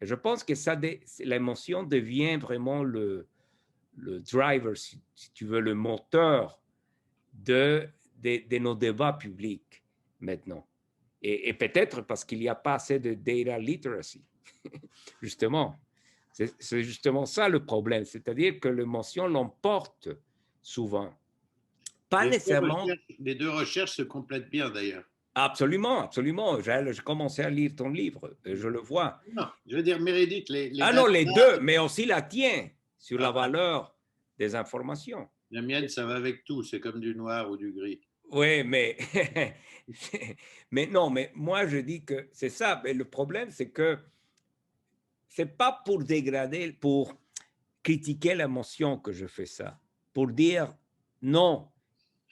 Et je pense que l'émotion devient vraiment le driver, si tu veux, le moteur de nos débats publics maintenant. Et peut-être parce qu'il n'y a pas assez de data literacy, justement. C'est justement ça le problème, c'est-à-dire que l'émotion l'emporte souvent. Pas nécessairement...
Les deux recherches se complètent bien d'ailleurs.
Absolument, absolument. J'ai commencé à lire ton livre, je le vois.
Non, je veux dire, Meredith,
non, les deux, mais aussi la tienne, sur la valeur des informations.
La mienne, ça va avec tout, c'est comme du noir ou du gris.
Oui, mais, mais non, mais moi je dis que c'est ça. Mais le problème, c'est que c'est pas pour dégrader, pour critiquer l'émotion que je fais ça. Pour dire non,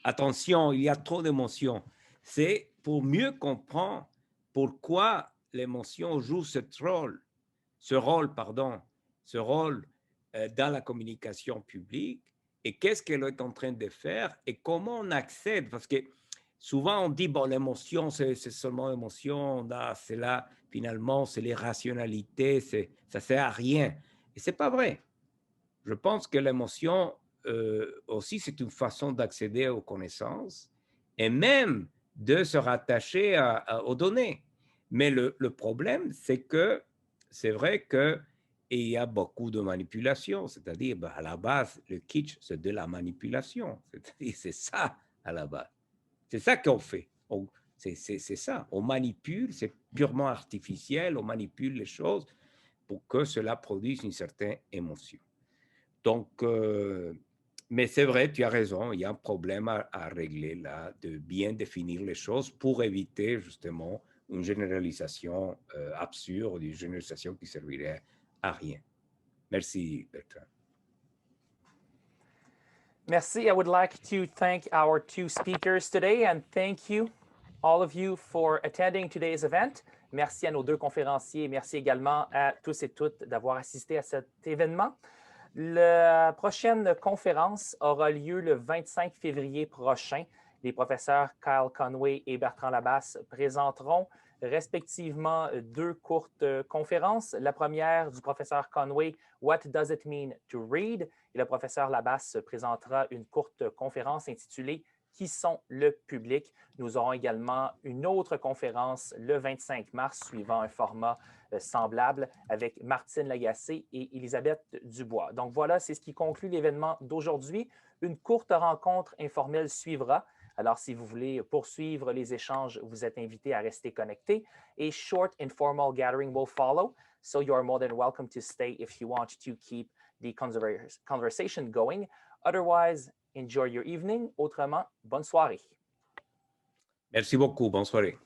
attention, il y a trop d'émotions. C'est pour mieux comprendre pourquoi l'émotion joue ce rôle dans la communication publique et qu'est-ce qu'elle est en train de faire et comment on accède. Parce que souvent on dit, bon, l'émotion, c'est seulement l'émotion, c'est là, finalement, c'est les rationalités, ça ne sert à rien. Et ce n'est pas vrai. Je pense que l'émotion, aussi, c'est une façon d'accéder aux connaissances et même de se rattacher aux données. Mais le problème, c'est que c'est vrai qu'il y a beaucoup de manipulation, c'est-à-dire à la base, le kitsch, c'est de la manipulation. C'est-à-dire, c'est ça à la base. C'est ça qu'on fait. C'est ça. On manipule, c'est purement artificiel, on manipule les choses pour que cela produise une certaine émotion. Donc, mais c'est vrai, tu as raison, il y a un problème à régler là, de bien définir les choses pour éviter justement une généralisation absurde, une généralisation qui servirait à rien. Merci, Bertrand.
Merci. I would like to thank our two speakers today and thank you, all of you, for attending today's event. Merci à nos deux conférenciers et merci également à tous et toutes d'avoir assisté à cet événement. La prochaine conférence aura lieu le 25 février prochain. Les professeurs Kyle Conway et Bertrand Labasse présenteront respectivement deux courtes conférences. La première du professeur Conway, What does it mean to read? Et le professeur Labasse présentera une courte conférence intitulée Qui sont le public? Nous aurons également une autre conférence le 25 mars suivant un format semblable avec Martine Lagacé et Elisabeth Dubois. Donc voilà, c'est ce qui conclut l'événement d'aujourd'hui. Une courte rencontre informelle suivra. Alors, si vous voulez poursuivre les échanges, vous êtes invité à rester connecté. A short informal gathering will follow, so you are more than welcome to stay if you want to keep the conversation going. Otherwise, enjoy your evening. Autrement, bonne soirée.
Merci beaucoup. Bonne soirée.